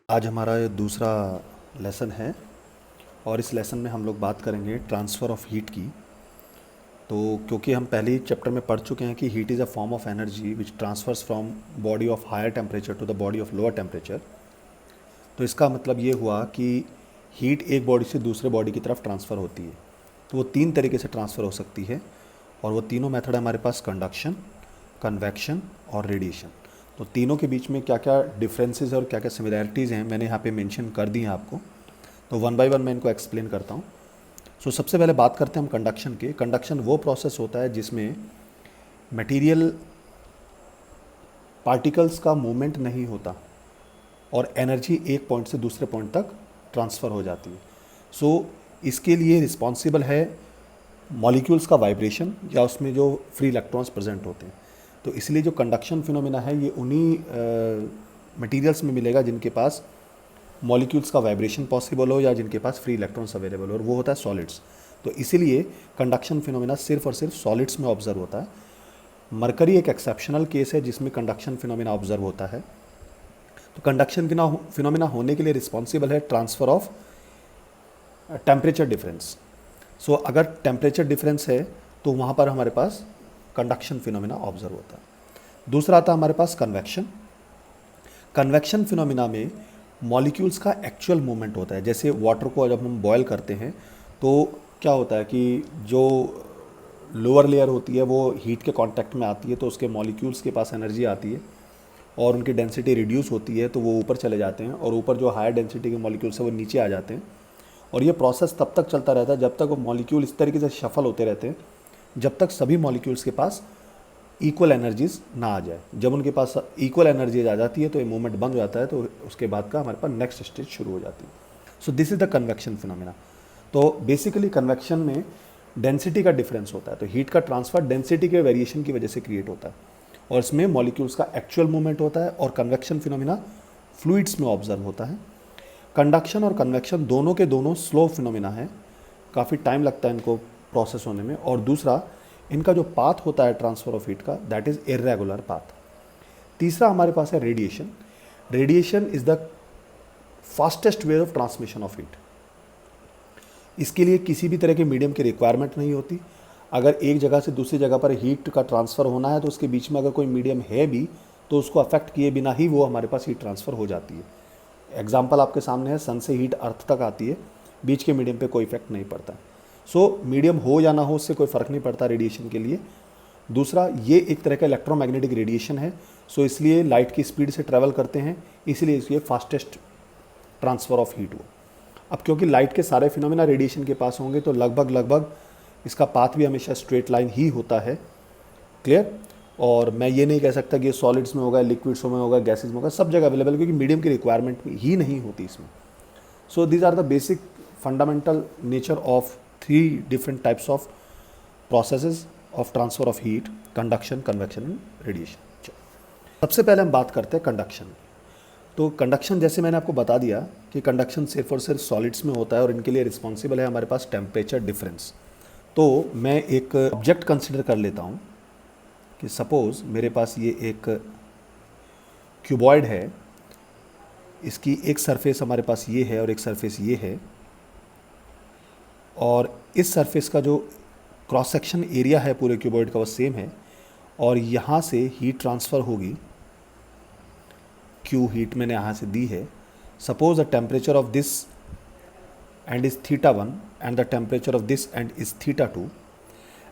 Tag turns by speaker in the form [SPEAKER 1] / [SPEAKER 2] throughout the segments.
[SPEAKER 1] आज हमारा ये दूसरा लेसन है और इस लेसन में हम लोग बात करेंगे ट्रांसफ़र ऑफ हीट की। तो क्योंकि हम पहले ही चैप्टर में पढ़ चुके हैं कि heat is a form of energy which transfers from body of higher temperature to the body of lower temperature. तो इसका मतलब ये हुआ कि हीट एक बॉडी से दूसरे बॉडी की तरफ ट्रांसफ़र होती है। तो वो तीन तरीके से ट्रांसफ़र हो सकती है और वो तीनों मेथड है हमारे पास, कंडक्शन, कन्वेक्शन और रेडिएशन। तो तीनों के बीच में क्या क्या डिफरेंसेस और क्या क्या सिमिलैरिटीज़ हैं मैंने यहाँ पे मेंशन कर दी हैं आपको। तो वन बाय वन मैं इनको एक्सप्लेन करता हूँ। सो सबसे पहले बात करते हैं हम कंडक्शन की। कंडक्शन वो प्रोसेस होता है जिसमें मटेरियल पार्टिकल्स का मूवमेंट नहीं होता और एनर्जी एक पॉइंट से दूसरे पॉइंट तक ट्रांसफ़र हो जाती है। सो इसके लिए रिस्पॉन्सिबल है मॉलिक्यूल्स का वाइब्रेशन या उसमें जो फ्री इलेक्ट्रॉन्स प्रेजेंट होते हैं। तो इसलिए जो कंडक्शन फिनोमिना है ये उन्हीं मटेरियल्स में मिलेगा जिनके पास मॉलिक्यूल्स का वाइब्रेशन पॉसिबल हो या जिनके पास फ्री इलेक्ट्रॉन्स अवेलेबल हो, और वो होता है सॉलिड्स। तो इसीलिए कंडक्शन फिनोमिना सिर्फ और सिर्फ सॉलिड्स में ऑब्जर्व होता है। मरकरी एक एक्सेप्शनल केस है जिसमें कंडक्शन फिनोमिना ऑब्जर्व होता है। तो कंडक्शन फिनोमिना होने के लिए रिस्पॉन्सिबल है ट्रांसफ़र ऑफ टेम्परेचर डिफरेंस। सो अगर टेम्परेचर डिफरेंस है तो वहाँ पर हमारे पास कंडक्शन फिनोमिना ऑब्जर्व होता है। दूसरा आता है हमारे पास कन्वेक्शन। कन्वेक्शन फिनोमिना में मॉलिक्यूल्स का एक्चुअल मूवमेंट होता है। जैसे वाटर को जब हम बॉयल करते हैं तो क्या होता है कि जो लोअर लेयर होती है वो हीट के कांटेक्ट में आती है तो उसके मॉलिक्यूल्स के पास एनर्जी आती है और उनकी डेंसिटी रिड्यूस होती है तो वो ऊपर चले जाते हैं और ऊपर जो हायर डेंसिटी के मॉलिक्यूल्स है वो नीचे आ जाते हैं। और ये प्रोसेस तब तक चलता रहता है जब तक वो मॉलिक्यूल इस तरीके से शफल होते रहते हैं जब तक सभी मॉलिक्यूल्स के पास इक्वल एनर्जीज ना आ जाए। जब उनके पास इक्वल एनर्जीज आ जाती है तो ये मूवमेंट बंद हो जाता है, तो उसके बाद का हमारे पास नेक्स्ट स्टेज शुरू हो जाती है। सो this is the convection phenomena. तो बेसिकली कन्वेक्शन में डेंसिटी का डिफरेंस होता है, तो हीट का ट्रांसफर डेंसिटी के वेरिएशन की वजह से क्रिएट होता है और इसमें मॉलिक्यूल्स का एक्चुअल मूवमेंट होता है। और कन्वेक्शन फिनोमिना फ्लूइड्स में ऑब्जर्व होता है। कंडक्शन और कन्वेक्शन दोनों के दोनों स्लो फिनोमिना है, काफ़ी टाइम लगता है इनको प्रोसेस होने में। और दूसरा, इनका जो पाथ होता है ट्रांसफ़र ऑफ हीट का, दैट इज़ इर्रेगुलर पाथ। तीसरा हमारे पास है radiation. Radiation is the fastest way of transmission of heat. इसके लिए किसी भी तरह के मीडियम की रिक्वायरमेंट नहीं होती। अगर एक जगह से दूसरी जगह पर हीट का ट्रांसफ़र होना है तो उसके बीच में अगर कोई मीडियम है भी तो उसको अफेक्ट किए बिना ही वो हमारे पास हीट ट्रांसफ़र हो जाती है। एग्जाम्पल आपके सामने है, सन से हीट अर्थ तक आती है, बीच के मीडियम पे कोई इफेक्ट नहीं पड़ता। सो मीडियम हो या ना हो उससे कोई फ़र्क नहीं पड़ता रेडिएशन के लिए। दूसरा, ये एक तरह का इलेक्ट्रोमैग्नेटिक रेडिएशन है, सो इसलिए लाइट की स्पीड से ट्रैवल करते हैं, इसलिए इसलिए फास्टेस्ट ट्रांसफ़र ऑफ हीट हुआ। अब क्योंकि लाइट के सारे फिनोमिना रेडिएशन के पास होंगे तो लगभग लगभग इसका पाथ भी हमेशा स्ट्रेट लाइन ही होता है। क्लियर? और मैं ये नहीं कह सकता कि ये सॉलिड्स में होगा, लिक्विड्स में होगा, गैसेज में होगा, सब जगह अवेलेबल, क्योंकि मीडियम की रिक्वायरमेंट ही नहीं होती इसमें। So these are the basic fundamental nature of three different types of processes of transfer of heat: conduction, convection and radiation. सबसे पहले हम बात करते हैं कंडक्शन। तो कंडक्शन, जैसे मैंने आपको बता दिया कि कंडक्शन सिर्फ और सिर्फ सॉलिड्स में होता है और इनके लिए रिस्पॉन्सिबल है हमारे पास टेम्परेचर डिफरेंस। तो मैं एक ऑब्जेक्ट कंसिडर कर लेता हूँ कि सपोज़ मेरे पास ये एक क्यूबॉइड है, इसकी एक सरफेस हमारे पास ये है और एक सरफेस ये है, और इस सरफेस का जो क्रॉस सेक्शन एरिया है पूरे क्यूबॉइड का वो सेम है, और यहाँ से हीट ट्रांसफ़र होगी, क्यू हीट मैंने यहाँ से दी है। Suppose the temperature of this end is θ1 and the temperature of this end is θ2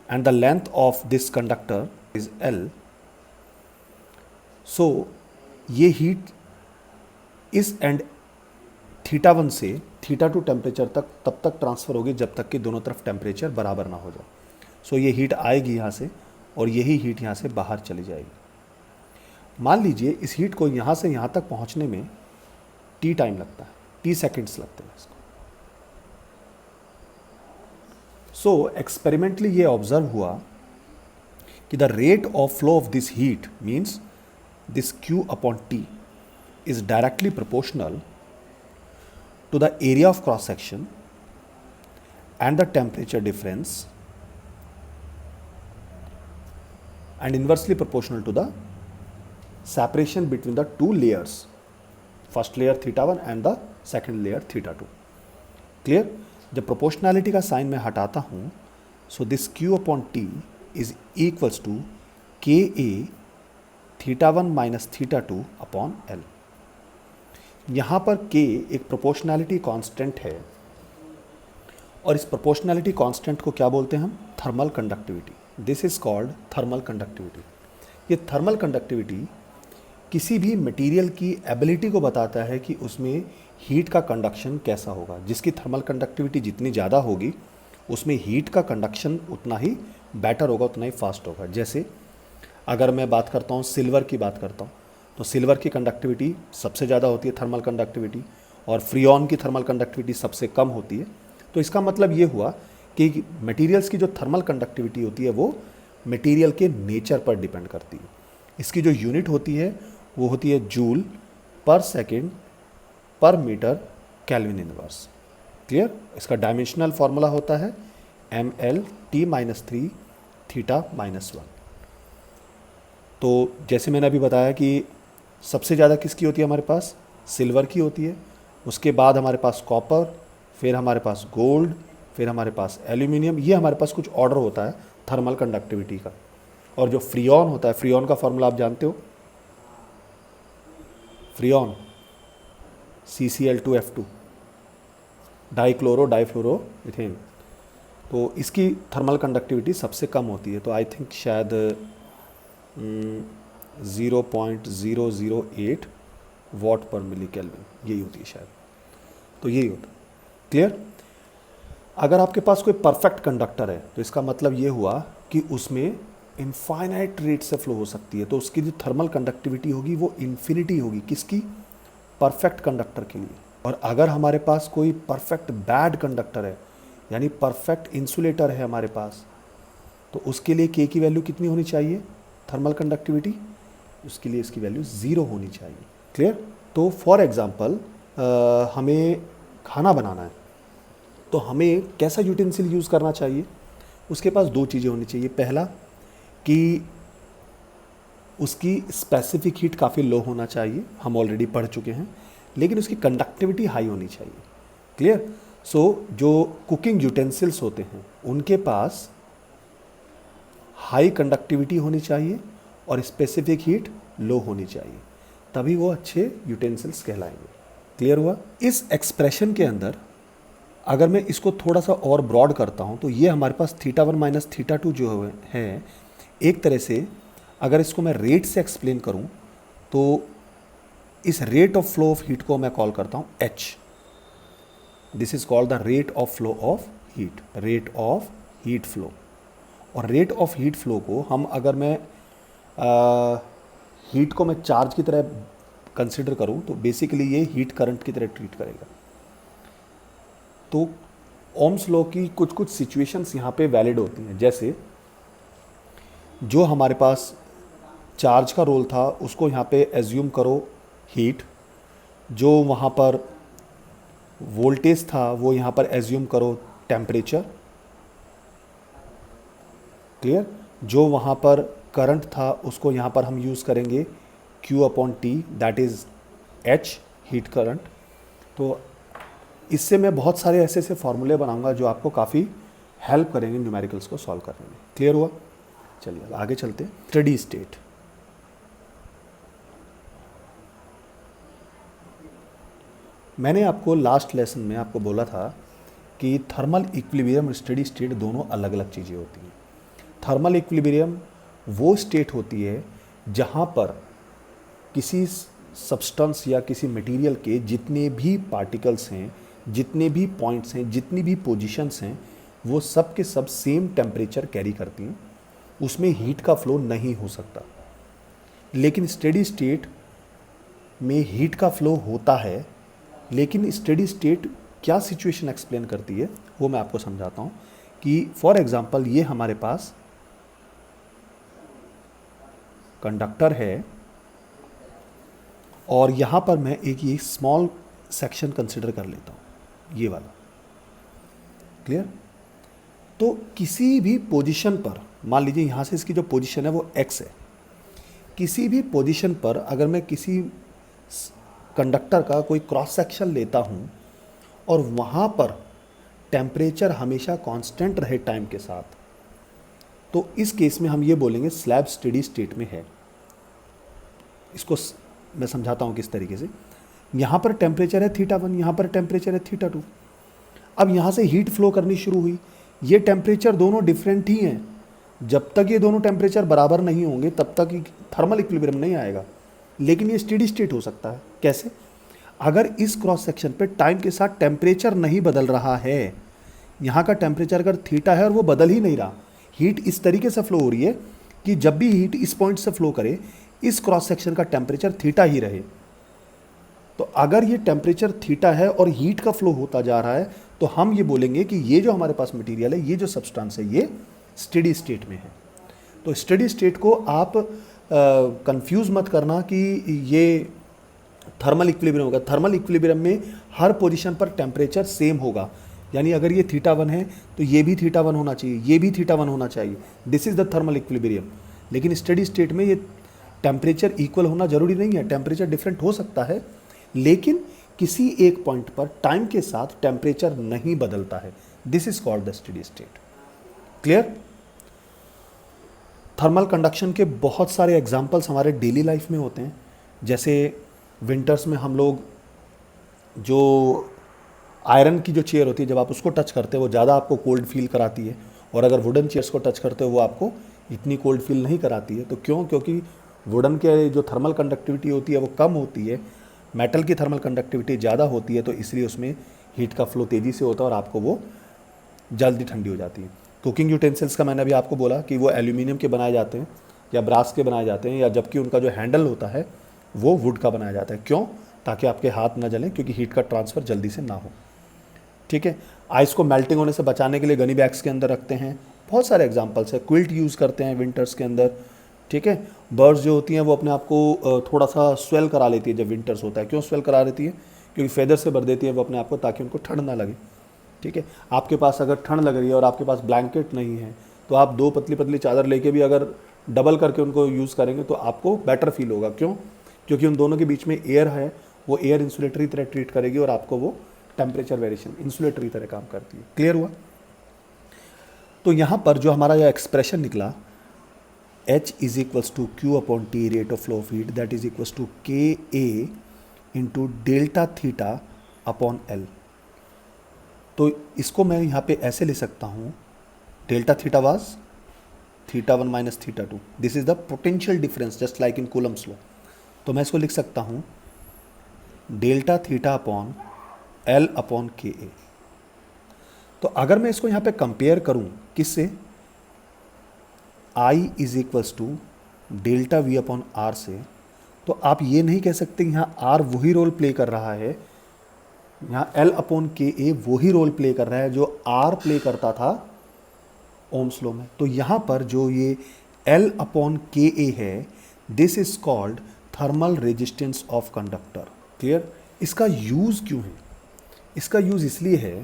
[SPEAKER 1] and the length of this conductor is L। So ये हीट इस एंड θ1 से θ2 टेम्परेचर तक तब तक ट्रांसफ़र होगी जब तक कि दोनों तरफ टेम्परेचर बराबर ना हो जाए। सो ये हीट आएगी यहाँ से और यही हीट यहाँ से बाहर चली जाएगी। मान लीजिए इस हीट को यहाँ से यहाँ तक पहुँचने में T टाइम लगता है, T सेकेंड्स लगते हैं इसको। सो एक्सपेरिमेंटली ये ऑब्जर्व हुआ कि the rate of flow of this heat means this Q upon T is directly proportional to the area of cross section and the temperature difference and inversely proportional to the separation between the two layers first layer θ1 and the second layer θ2. Clear. जब proportionality का sign मैं हटाता हूँ, so this Q upon T is equals to KA θ1 minus θ2 upon L. यहाँ पर K एक proportionality constant है और इस प्रोपोर्शनैलिटी कांस्टेंट को क्या बोलते हैं हम? Thermal conductivity. This is called thermal conductivity. ये थर्मल कंडक्टिविटी किसी भी मटेरियल की एबिलिटी को बताता है कि उसमें हीट का कंडक्शन कैसा होगा. जिसकी थर्मल कंडक्टिविटी जितनी ज़्यादा होगी उसमें हीट का कंडक्शन उतना ही बेटर होगा, उतना ही फास्ट होगा. जैसे अगर मैं बात करता हूँ सिल्वर की बात करता हूँ, तो सिल्वर की कंडक्टिविटी सबसे ज़्यादा होती है थर्मल कंडक्टिविटी, और फ्रियॉन की थर्मल कंडक्टिविटी सबसे कम होती है. तो इसका मतलब ये हुआ कि मटेरियल्स की जो थर्मल कंडक्टिविटी होती है वो मटेरियल के नेचर पर डिपेंड करती है. इसकी जो यूनिट होती है वो होती है जूल पर सेकेंड पर मीटर केल्विन इनवर्स. क्लियर. इसका डायमेंशनल फार्मूला होता है mL-T-3 θ-1. तो जैसे मैंने अभी बताया कि सबसे ज़्यादा किसकी होती है हमारे पास? सिल्वर की होती है. उसके बाद हमारे पास कॉपर, फिर हमारे पास गोल्ड, फिर हमारे पास एल्यूमिनियम. ये हमारे पास कुछ ऑर्डर होता है थर्मल कंडक्टिविटी का. और जो फ्रियॉन होता है, फ्रियॉन का फॉर्मूला आप जानते हो, फ्रियॉन CCl2F2 डाइक्लोरो डाइफ्लोरो इथेन. तो इसकी थर्मल कंडक्टिविटी सबसे कम होती है. तो आई थिंक शायद 0.008 वॉट पर मिली केल्विन यही होती है शायद. तो यही होता है. क्लियर. अगर आपके पास कोई परफेक्ट कंडक्टर है तो इसका मतलब ये हुआ कि उसमें इनफाइनाइट रेट से फ्लो हो सकती है. तो उसकी जो थर्मल कंडक्टिविटी होगी वो इन्फिनिटी होगी. किसकी? परफेक्ट कंडक्टर के लिए. और अगर हमारे पास कोई परफेक्ट बैड कंडक्टर है, यानी परफेक्ट इंसुलेटर है हमारे पास, तो उसके लिए K की वैल्यू कितनी होनी चाहिए? थर्मल कंडक्टिविटी, उसके लिए इसकी वैल्यू 0 होनी चाहिए. क्लियर. तो फॉर एग्जांपल हमें खाना बनाना है तो हमें कैसा यूटेंसिल यूज़ करना चाहिए? उसके पास दो चीज़ें होनी चाहिए. पहला कि उसकी स्पेसिफिक हीट काफ़ी लो होना चाहिए, हम ऑलरेडी पढ़ चुके हैं, लेकिन उसकी कंडक्टिविटी हाई होनी चाहिए. क्लियर. सो जो कुकिंग यूटेंसिल्स होते हैं उनके पास हाई कंडक्टिविटी होनी चाहिए और स्पेसिफिक हीट लो होनी चाहिए, तभी वो अच्छे यूटेंसिल्स कहलाएंगे. क्लियर हुआ. इस एक्सप्रेशन के अंदर अगर मैं इसको थोड़ा सा और ब्रॉड करता हूँ तो ये हमारे पास θ1 माइनस θ2 जो है, एक तरह से अगर इसको मैं रेट से एक्सप्लेन करूँ तो इस rate of flow of heat को मैं कॉल करता हूँ H. This is called the rate of flow of heat, rate of heat flow. और रेट ऑफ हीट फ्लो को हम अगर मैं हीट को मैं चार्ज की तरह कंसिडर करूं तो बेसिकली ये हीट करंट की तरह ट्रीट करेगा. तो ओम्स लॉ की कुछ कुछ सिचुएशंस यहाँ पे वैलिड होती हैं. जैसे जो हमारे पास चार्ज का रोल था उसको यहाँ पे एज्यूम करो हीट, जो वहाँ पर वोल्टेज था वो यहाँ पर एज्यूम करो टेम्परेचर. क्लियर. जो वहाँ पर करंट था उसको यहाँ पर हम यूज़ करेंगे Q upon T, that is H, heat current. तो इससे मैं बहुत सारे ऐसे ऐसे फार्मूले बनाऊंगा जो आपको काफ़ी हेल्प करेंगे न्यूमेरिकल्स को सॉल्व करने में. क्लियर हुआ. चलिए अब आगे चलते हैं. Steady state. मैंने आपको लास्ट लेसन में आपको बोला था कि थर्मल इक्विलिब्रियम और स्टेडी स्टेट दोनों अलग अलग चीज़ें होती हैं. थर्मल इक्विलिब्रियम वो स्टेट होती है जहाँ पर किसी सब्सटेंस या किसी मटेरियल के जितने भी पार्टिकल्स हैं, जितने भी पॉइंट्स हैं, जितनी भी पोजीशंस हैं, वो सब के सब सेम टेम्परेचर कैरी करती हैं. उसमें हीट का फ्लो नहीं हो सकता. लेकिन स्टेडी स्टेट में हीट का फ्लो होता है. लेकिन स्टेडी स्टेट क्या सिचुएशन एक्सप्लेन करती है वो मैं आपको समझाता हूँ. कि फॉर एग्जांपल ये हमारे पास कंडक्टर है और यहाँ पर मैं एक ये स्मॉल सेक्शन कंसिडर कर लेता हूँ, ये वाला. क्लियर. तो किसी भी पोजीशन पर, मान लीजिए यहाँ से इसकी जो पोजीशन है वो x है, किसी भी पोजीशन पर अगर मैं किसी कंडक्टर का कोई क्रॉस सेक्शन लेता हूँ और वहाँ पर टेम्परेचर हमेशा कांस्टेंट रहे टाइम के साथ, तो इस केस में हम ये बोलेंगे स्लैब स्टेडी स्टेट में है। इसको मैं समझाता हूँ किस तरीके से। यहाँ पर टेम्परेचर है θ1, यहाँ पर टेम्परेचर है θ2। अब यहाँ से हीट फ्लो करनी शुरू हुई। ये टेम्परेचर दोनों डिफरेंट ही हैं। जब तक ये दोनों टेम्परेचर बराबर नहीं होंगे तब तक थर्मल इक्विलिब्रियम नहीं आएगा। लेकिन ये स्टेडी स्टेट हो सकता है। कैसे? अगर इस क्रॉस सेक्शन पे टाइम के साथ टेम्परेचर नहीं बदल रहा है, यहाँ का टेम्परेचर अगर थीटा है और वो बदल ही नहीं रहा, हीट इस तरीके से फ्लो हो रही है कि जब भी हीट इस पॉइंट से फ्लो करे इस क्रॉस सेक्शन का टेम्परेचर थीटा ही रहे। तो अगर ये टेम्परेचर थीटा है और हीट का फ्लो होता जा रहा है तो हम ये बोलेंगे कि ये जो हमारे पास मटेरियल है, ये जो सब्सटेंस है, ये स्टेडी स्टेट में है। तो स्टेडी स्टेट को आप कंफ्यूज मत करना कि ये थर्मल इक्विलिब्रियम होगा। थर्मल इक्विलिब्रियम में हर पोजीशन पर टेम्परेचर सेम होगा। यानी अगर ये θ1 है तो ये भी θ1 होना चाहिए, ये भी θ1 होना चाहिए। This is the thermal equilibrium. लेकिन स्टेडी स्टेट में ये टेम्परेचर इक्वल होना जरूरी नहीं है। टेम्परेचर डिफरेंट हो सकता है, लेकिन किसी एक पॉइंट पर टाइम के साथ टेम्परेचर नहीं बदलता है। This is called the steady state. Clear? Thermal conduction के बहुत सारे एग्जाम्पल्स हमारे डेली लाइफ में होते हैं। जैसे विंटर्स में हम लोग जो आयरन की जो चेयर होती है, जब आप उसको टच करते हो वो ज़्यादा आपको कोल्ड फील कराती है, और अगर वुडन चेयर्स को टच करते हो वो आपको इतनी कोल्ड फील नहीं कराती है। तो क्यों? क्योंकि वुडन के जो थर्मल कंडक्टिविटी होती है वो कम होती है, मेटल की थर्मल कंडक्टिविटी ज़्यादा होती है, तो इसलिए उसमें हीट का फ्लो तेज़ी से होता है और आपको वो जल्दी ठंडी हो जाती है। कुकिंग यूटेंसिल्स का मैंने अभी आपको बोला कि वो एल्यूमिनियम के बनाए जाते हैं या ब्रास के बनाए जाते हैं, या जबकि उनका जो हैंडल होता है वो वुड का बनाया जाता है। क्यों? ताकि आपके हाथ ना जलें, क्योंकि हीट का ट्रांसफ़र जल्दी से ना हो। ठीक है। आइस को मेल्टिंग होने से बचाने के लिए गनी बैग्स के अंदर रखते हैं। बहुत सारे एग्जांपल्स है। क्विल्ट यूज़ करते हैं विंटर्स के अंदर। ठीक है। बर्ड्स जो होती हैं वो अपने आप को थोड़ा सा स्वेल करा लेती है जब विंटर्स होता है। क्यों स्वेल करा लेती है? क्योंकि फेदर से भर देती है वो अपने आप को, ताकि उनको ठंड ना लगे। ठीक है। आपके पास अगर ठंड लग रही है और आपके पास ब्लैंकेट नहीं है, तो आप दो पतली पतली चादर लेके भी अगर डबल करके उनको यूज़ करेंगे तो आपको बेटर फील होगा। क्यों? क्योंकि उन दोनों के बीच में एयर है, वो एयर इंसुलेटरी तरह ट्रीट करेगी और आपको वो टेम्परेचर वेरिएशन इंसुलेटरी तरह काम करती है। क्लियर हुआ? तो यहाँ पर जो हमारा यह एक्सप्रेशन निकला, H is equals to Q upon T rate of flow of heat, that is equals to KA into delta theta upon L। तो इसको मैं यहाँ पे ऐसे ले सकता हूँ, delta theta was θ1 minus θ2। This is the potential difference just like in Coulomb's law. तो मैं इसको लिख सकता हूँ delta theta upon L upon KA। तो अगर मैं इसको यहाँ पे कंपेयर करूँ किससे, I is equals to delta V upon R से, तो आप ये नहीं कह सकते यहाँ R वही रोल प्ले कर रहा है, यहाँ L अपॉन KA वही रोल प्ले कर रहा है जो R प्ले करता था ओम्स लॉ में। तो यहाँ पर जो ये L अपॉन KA है, this is called thermal resistance of conductor. Clear? इसका यूज़ क्यों है? इसका यूज़ इसलिए है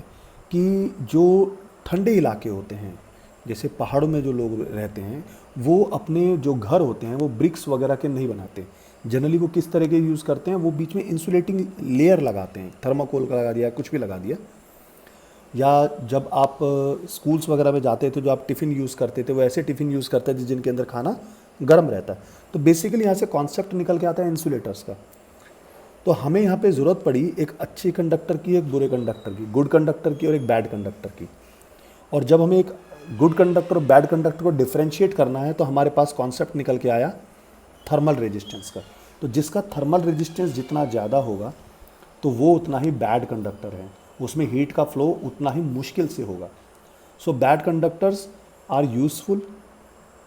[SPEAKER 1] कि जो ठंडे इलाके होते हैं, जैसे पहाड़ों में जो लोग रहते हैं, वो अपने जो घर होते हैं वो ब्रिक्स वगैरह के नहीं बनाते। जनरली वो किस तरह के यूज़ करते हैं, वो बीच में इंसुलेटिंग लेयर लगाते हैं, थर्माकोल का लगा दिया, कुछ भी लगा दिया। या जब आप स्कूल्स वगैरह में जाते थे, जो आप टिफ़िन यूज़ करते थे, वो ऐसे टिफ़िन यूज़ करते थे जिनके अंदर खाना गर्म रहता है। तो बेसिकली यहाँ से कॉन्सेप्ट निकल के आता है इंसुलेटर्स का। तो हमें यहाँ पे ज़रूरत पड़ी एक अच्छे कंडक्टर की, एक बुरे कंडक्टर की, गुड कंडक्टर की और एक बैड कंडक्टर की। और जब हमें एक गुड कंडक्टर और बैड कंडक्टर को डिफ्रेंशिएट करना है तो हमारे पास कॉन्सेप्ट निकल के आया थर्मल रेजिस्टेंस का। तो जिसका थर्मल रेजिस्टेंस जितना ज़्यादा होगा तो वो उतना ही बैड कंडक्टर है, उसमें हीट का फ्लो उतना ही मुश्किल से होगा। So bad conductors are useful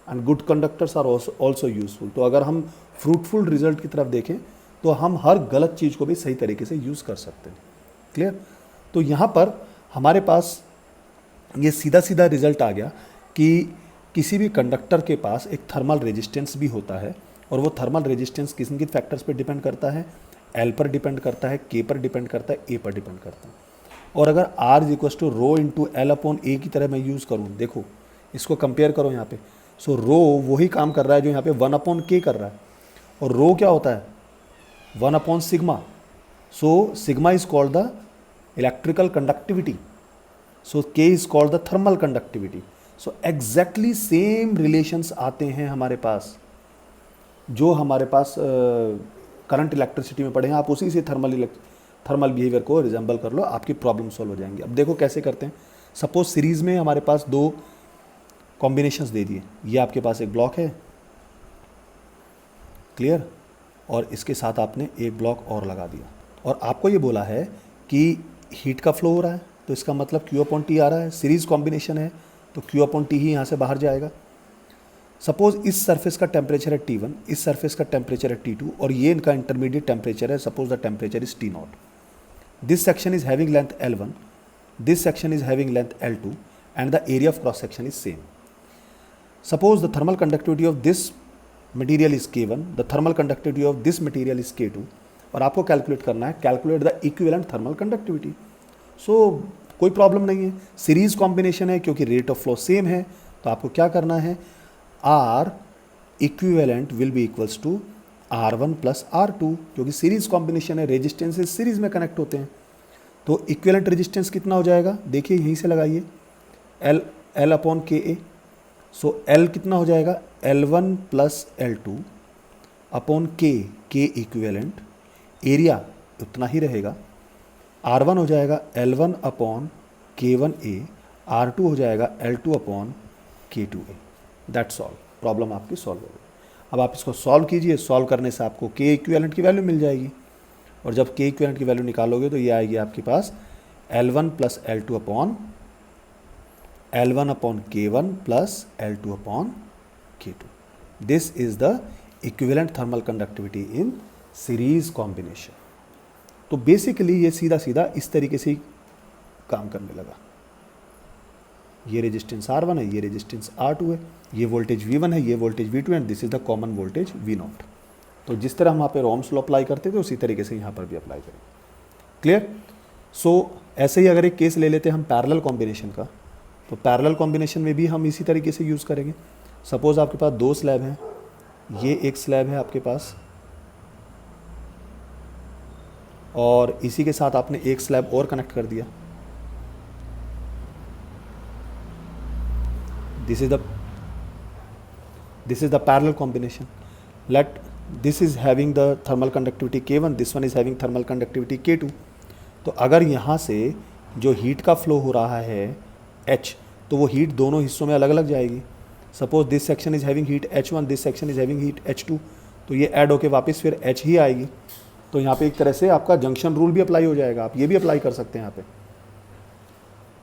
[SPEAKER 1] and good conductors are also useful. तो अगर हम फ्रूटफुल रिजल्ट की तरफ देखें तो हम हर गलत चीज़ को भी सही तरीके से यूज़ कर सकते हैं। क्लियर? तो यहाँ पर हमारे पास ये सीधा सीधा रिजल्ट आ गया कि किसी भी कंडक्टर के पास एक थर्मल रेजिस्टेंस भी होता है, और वो थर्मल रेजिस्टेंस किन किन फैक्टर्स पर डिपेंड करता है, L पर डिपेंड करता है, K पर डिपेंड करता है, A पर डिपेंड करता है। और अगर R is equals to rho into L upon A की तरह मैं यूज़ करूँ, देखो इसको कंपेयर करो यहाँ पे। सो रो वही काम कर रहा है जो यहाँ पे 1 अपॉन K कर रहा है, और रो क्या होता है 1 upon sigma. So sigma is called the electrical conductivity. So K is called the thermal conductivity. So exactly same relations आते हैं हमारे पास जो हमारे पास करंट इलेक्ट्रिसिटी में पढ़े हैं, आप उसी से थर्मल बिहेवियर को रिजेंबल कर लो, आपकी प्रॉब्लम सॉल्व हो जाएंगी। अब देखो कैसे करते हैं। सपोज सीरीज में हमारे पास दो कॉम्बिनेशंस दे दिए, ये आपके पास एक ब्लॉक है, क्लियर, और इसके साथ आपने एक ब्लॉक और लगा दिया, और आपको ये बोला है कि हीट का फ्लो हो रहा है, तो इसका मतलब Q अपॉन T आ रहा है, सीरीज कॉम्बिनेशन है तो Q अपॉन T ही यहाँ से बाहर जाएगा। सपोज इस सरफेस का टेम्परेचर है T1, इस सरफेस का टेम्परेचर है T2, और ये इनका इंटरमीडिएट टेम्परेचर है, suppose the temperature is T0। This section is having length L1, this section is having length L2 and the area of cross section is same. Suppose the thermal conductivity of this material is K1, the thermal conductivity of this material is K2, और आपको calculate करना है, calculate the equivalent thermal conductivity. So कोई problem नहीं है, series combination है, क्योंकि rate of flow same है, तो आपको क्या करना है, R equivalent will be equals to R1 plus R2, क्योंकि सीरीज कॉम्बिनेशन है, रेजिस्टेंसेज सीरीज में कनेक्ट होते हैं। तो इक्विवेलेंट रेजिस्टेंस कितना हो जाएगा, देखिए यहीं से लगाइए, L अपॉन KA। सो L कितना हो जाएगा, L1 plus L2 upon K equivalent, area उतना ही रहेगा, R1 हो जाएगा L1 अपॉन K1A, R2 हो जाएगा L2 upon K2A। That's all, problem आपकी सॉल्व हो गई। अब आप इसको सॉल्व कीजिए, सॉल्व करने से आपको K इक्विवेलेंट की वैल्यू मिल जाएगी, और जब K इक्विवेलेंट की वैल्यू निकालोगे तो ये आएगी आपके पास L1 plus L2 upon L1 upon K1 plus L2 upon K2। This is the equivalent thermal conductivity in series combination. तो बेसिकली ये सीधा सीधा इस तरीके से ही काम करने लगा। ये रेजिस्टेंस R1 है, ये रेजिस्टेंस R2 है, ये वोल्टेज V1 है, ये वोल्टेज V2 है, and this is the common voltage V0। तो जिस तरह हम वहाँ पे ओम्स लॉ अप्लाई करते थे उसी तरीके से यहाँ पर भी अप्लाई करेंगे। क्लियर। सो ऐसे ही अगर एक केस ले लेते हैं हम पैरेलल कॉम्बिनेशन का, तो पैरेलल कॉम्बिनेशन में भी हम इसी तरीके से यूज़ करेंगे। सपोज आपके पास दो स्लैब हैं, ये एक स्लैब है आपके पास, और इसी के साथ आपने एक स्लैब और कनेक्ट कर दिया। This is the parallel combination. Let this is having the thermal conductivity K1, this one is having thermal conductivity K2। तो अगर यहाँ से जो हीट का फ्लो हो रहा है H, तो वो हीट दोनों हिस्सों में अलग अलग जाएगी। Suppose this section is having heat H1, this section is having heat H2, तो ये ऐड होके वापस फिर H ही आएगी। तो यहाँ पे एक तरह से आपका जंक्शन रूल भी अप्लाई हो जाएगा, आप ये भी अप्लाई कर सकते हैं यहाँ पे।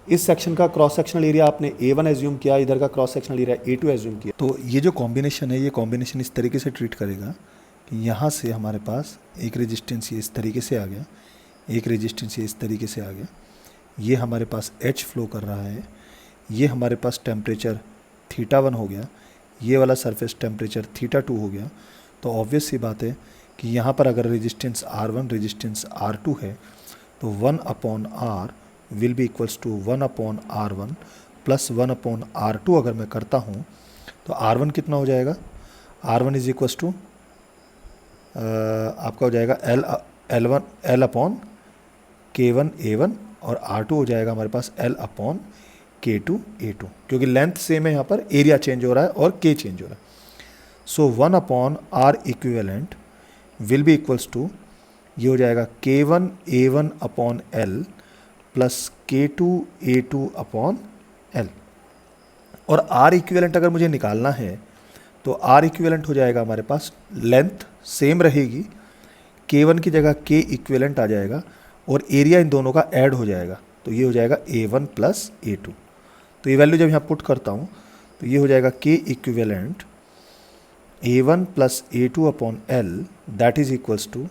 [SPEAKER 1] इस सेक्शन का क्रॉस सेक्शनल एरिया आपने A1 एज्यूम किया, इधर का cross sectional area A2 assume किया। तो ये जो कॉम्बिनेशन है, ये कॉम्बिनेशन इस तरीके से ट्रीट करेगा कि यहाँ से हमारे पास एक रेजिस्टेंस ये इस तरीके से आ गया, एक रेजिस्टेंस ये इस तरीके से आ गया, ये हमारे पास H फ्लो कर रहा है, ये हमारे पास टेम्परेचर θ1 हो गया, ये वाला सरफेस टेम्परेचर θ2 हो गया। तो ऑब्वियस सी बात है कि यहाँ पर अगर रेजिस्टेंस R1 रेजिस्टेंस R2 है, तो 1 upon R will be equals to 1 upon R1 plus 1 upon R2 अगर मैं करता हूँ तो R1 कितना हो जाएगा, R1 इज इक्वल्स टू आपका हो जाएगा L अपॉन K1 A1, और R2 हो जाएगा हमारे पास L अपॉन K2 A2, क्योंकि लेंथ सेम है, यहाँ पर एरिया चेंज हो रहा है और K चेंज हो रहा है। So 1 upon R equivalent will be equals to, ये हो जाएगा K1 A1 upon L plus K2 A2 upon L। और R इक्विवेलेंट अगर मुझे निकालना है तो R इक्विवेलेंट हो जाएगा हमारे पास, लेंथ सेम रहेगी, K1 की जगह K इक्विवेलेंट आ जाएगा, और एरिया इन दोनों का ऐड हो जाएगा, तो ये हो जाएगा A1 प्लस A2। तो ये वैल्यू जब यहाँ पुट करता हूँ तो ये हो जाएगा K equivalent A1 plus A2 upon L, that is equals to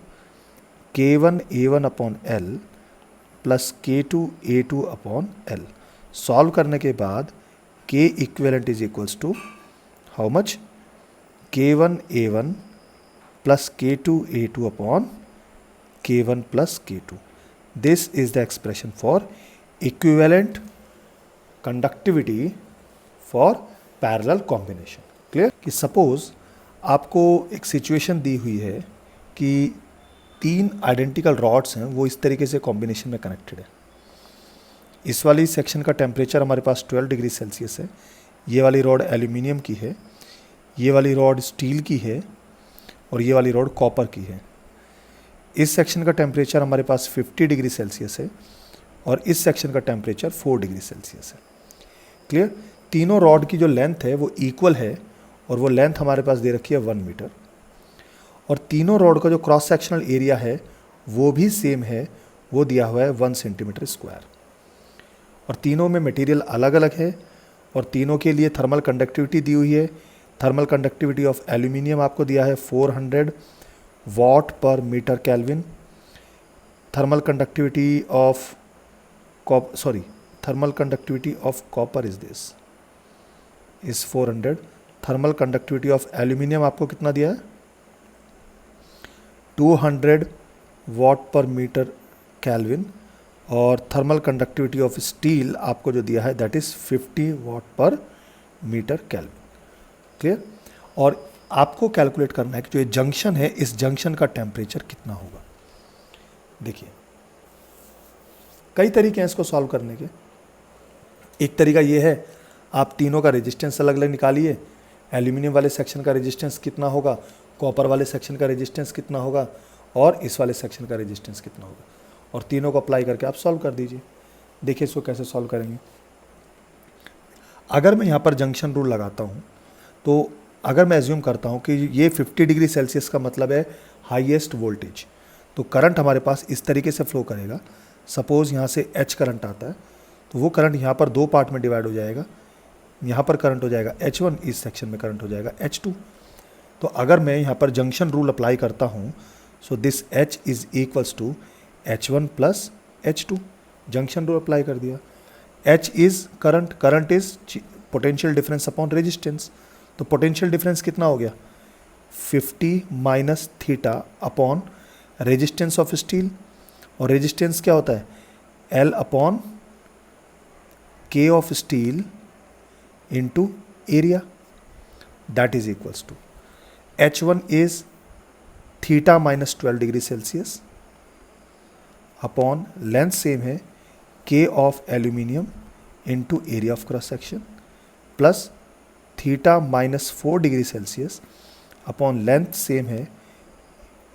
[SPEAKER 1] K1 A1 upon L plus K2 A2 upon L। Solve करने के बाद K equivalent is equals to how much, K1 A1 plus K2 A2 upon K1 plus K2। This is the expression for equivalent conductivity for parallel combination. Clear. कि suppose आपको एक situation दी हुई है कि
[SPEAKER 2] 3 identical rods हैं वो इस तरीके से कॉम्बिनेशन में कनेक्टेड है। इस वाली सेक्शन का टेम्परेचर हमारे पास 12 डिग्री सेल्सियस है, ये वाली रॉड एल्यूमिनियम की है, ये वाली रॉड स्टील की है और ये वाली रॉड कॉपर की है। इस सेक्शन का टेम्परेचर हमारे पास 50 डिग्री सेल्सियस है और इस सेक्शन का टेम्परेचर 4 डिग्री सेल्सियस है। क्लियर? तीनों रॉड की जो लेंथ है वो इक्वल है और वो लेंथ हमारे पास दे रखी है 1 मीटर, और तीनों रॉड का जो क्रॉस सेक्शनल एरिया है वो भी सेम है, वो दिया हुआ है 1 सेंटीमीटर स्क्वायर। और तीनों में मटेरियल अलग अलग है और तीनों के लिए थर्मल कंडक्टिविटी दी हुई है। थर्मल कंडक्टिविटी ऑफ एल्यूमिनियम आपको दिया है 400 watt per metre kelvin. Thermal conductivity of copper is this is 400। Thermal conductivity of aluminium आपको कितना दिया है? 200 वाट पर मीटर केल्विन। और थर्मल कंडक्टिविटी ऑफ स्टील आपको जो दिया है that is 50 watt per metre kelvin. Clear? और आपको कैलकुलेट करना है कि जो ये जंक्शन है इस जंक्शन का टेम्परेचर कितना होगा। देखिए कई तरीके हैं इसको सॉल्व करने के। एक तरीका ये है, आप तीनों का रेजिस्टेंस अलग अलग निकालिए। एल्यूमिनियम वाले सेक्शन का रेजिस्टेंस कितना होगा, कॉपर वाले सेक्शन का रेजिस्टेंस कितना होगा और इस वाले सेक्शन का रेजिस्टेंस कितना होगा, और तीनों को अप्लाई करके आप सॉल्व कर दीजिए। देखिए इसको कैसे सॉल्व करेंगे। अगर मैं यहाँ पर जंक्शन रूल लगाता हूँ तो अगर मैं एज्यूम करता हूँ कि ये 50 डिग्री सेल्सियस का मतलब है हाईएस्ट वोल्टेज, तो करंट हमारे पास इस तरीके से फ्लो करेगा। सपोज़ यहाँ से H करंट आता है तो वो करंट यहाँ पर 2 पार्ट में डिवाइड हो जाएगा। यहाँ पर करंट हो जाएगा H1, इस सेक्शन में करंट हो जाएगा H2। तो अगर मैं यहाँ पर जंक्शन रूल अप्लाई करता हूँ, so this H is equals to H1 plus H2। Junction rule apply कर दिया। H is current, current is potential difference upon resistance. तो पोटेंशियल डिफरेंस कितना हो गया? 50 minus theta upon resistance of steel, और resistance क्या होता है? L upon K of steel into area, that is equals to H1 is theta minus 12 degree celsius upon length same है K of aluminium into area of cross section plus theta minus 4 degree celsius upon length same है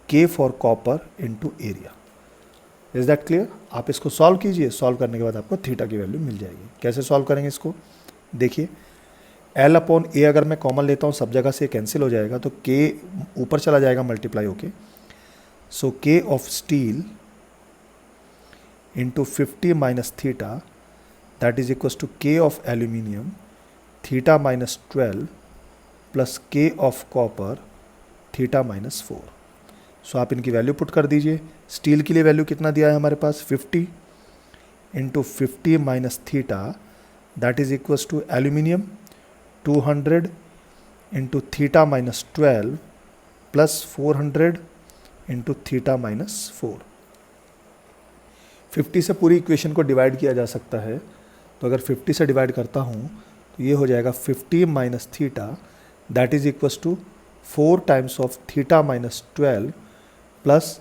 [SPEAKER 2] K for copper into area. Is that clear? आप इसको solve कीजिए, solve करने के बाद आपको theta की वैल्यू मिल जाएगी। कैसे सॉल्व करेंगे इसको? देखिए L अपॉन A अगर मैं कॉमन लेता हूँ सब जगह से कैंसिल हो जाएगा, तो K ऊपर चला जाएगा मल्टीप्लाई होके। So K of steel into 50 minus theta that is equals to K of aluminium theta minus 12 plus K of copper theta minus 4। So आप इनकी वैल्यू पुट कर दीजिए। स्टील के लिए वैल्यू कितना दिया है हमारे पास? 50 into 50 minus theta that is equals to aluminium 200 into theta minus 12 plus 400 into theta minus 4। 50 से पूरी इक्वेशन को डिवाइड किया जा सकता है, तो अगर 50 से डिवाइड करता हूँ तो ये हो जाएगा 50 minus theta that is equals to 4 times of theta minus 12 plus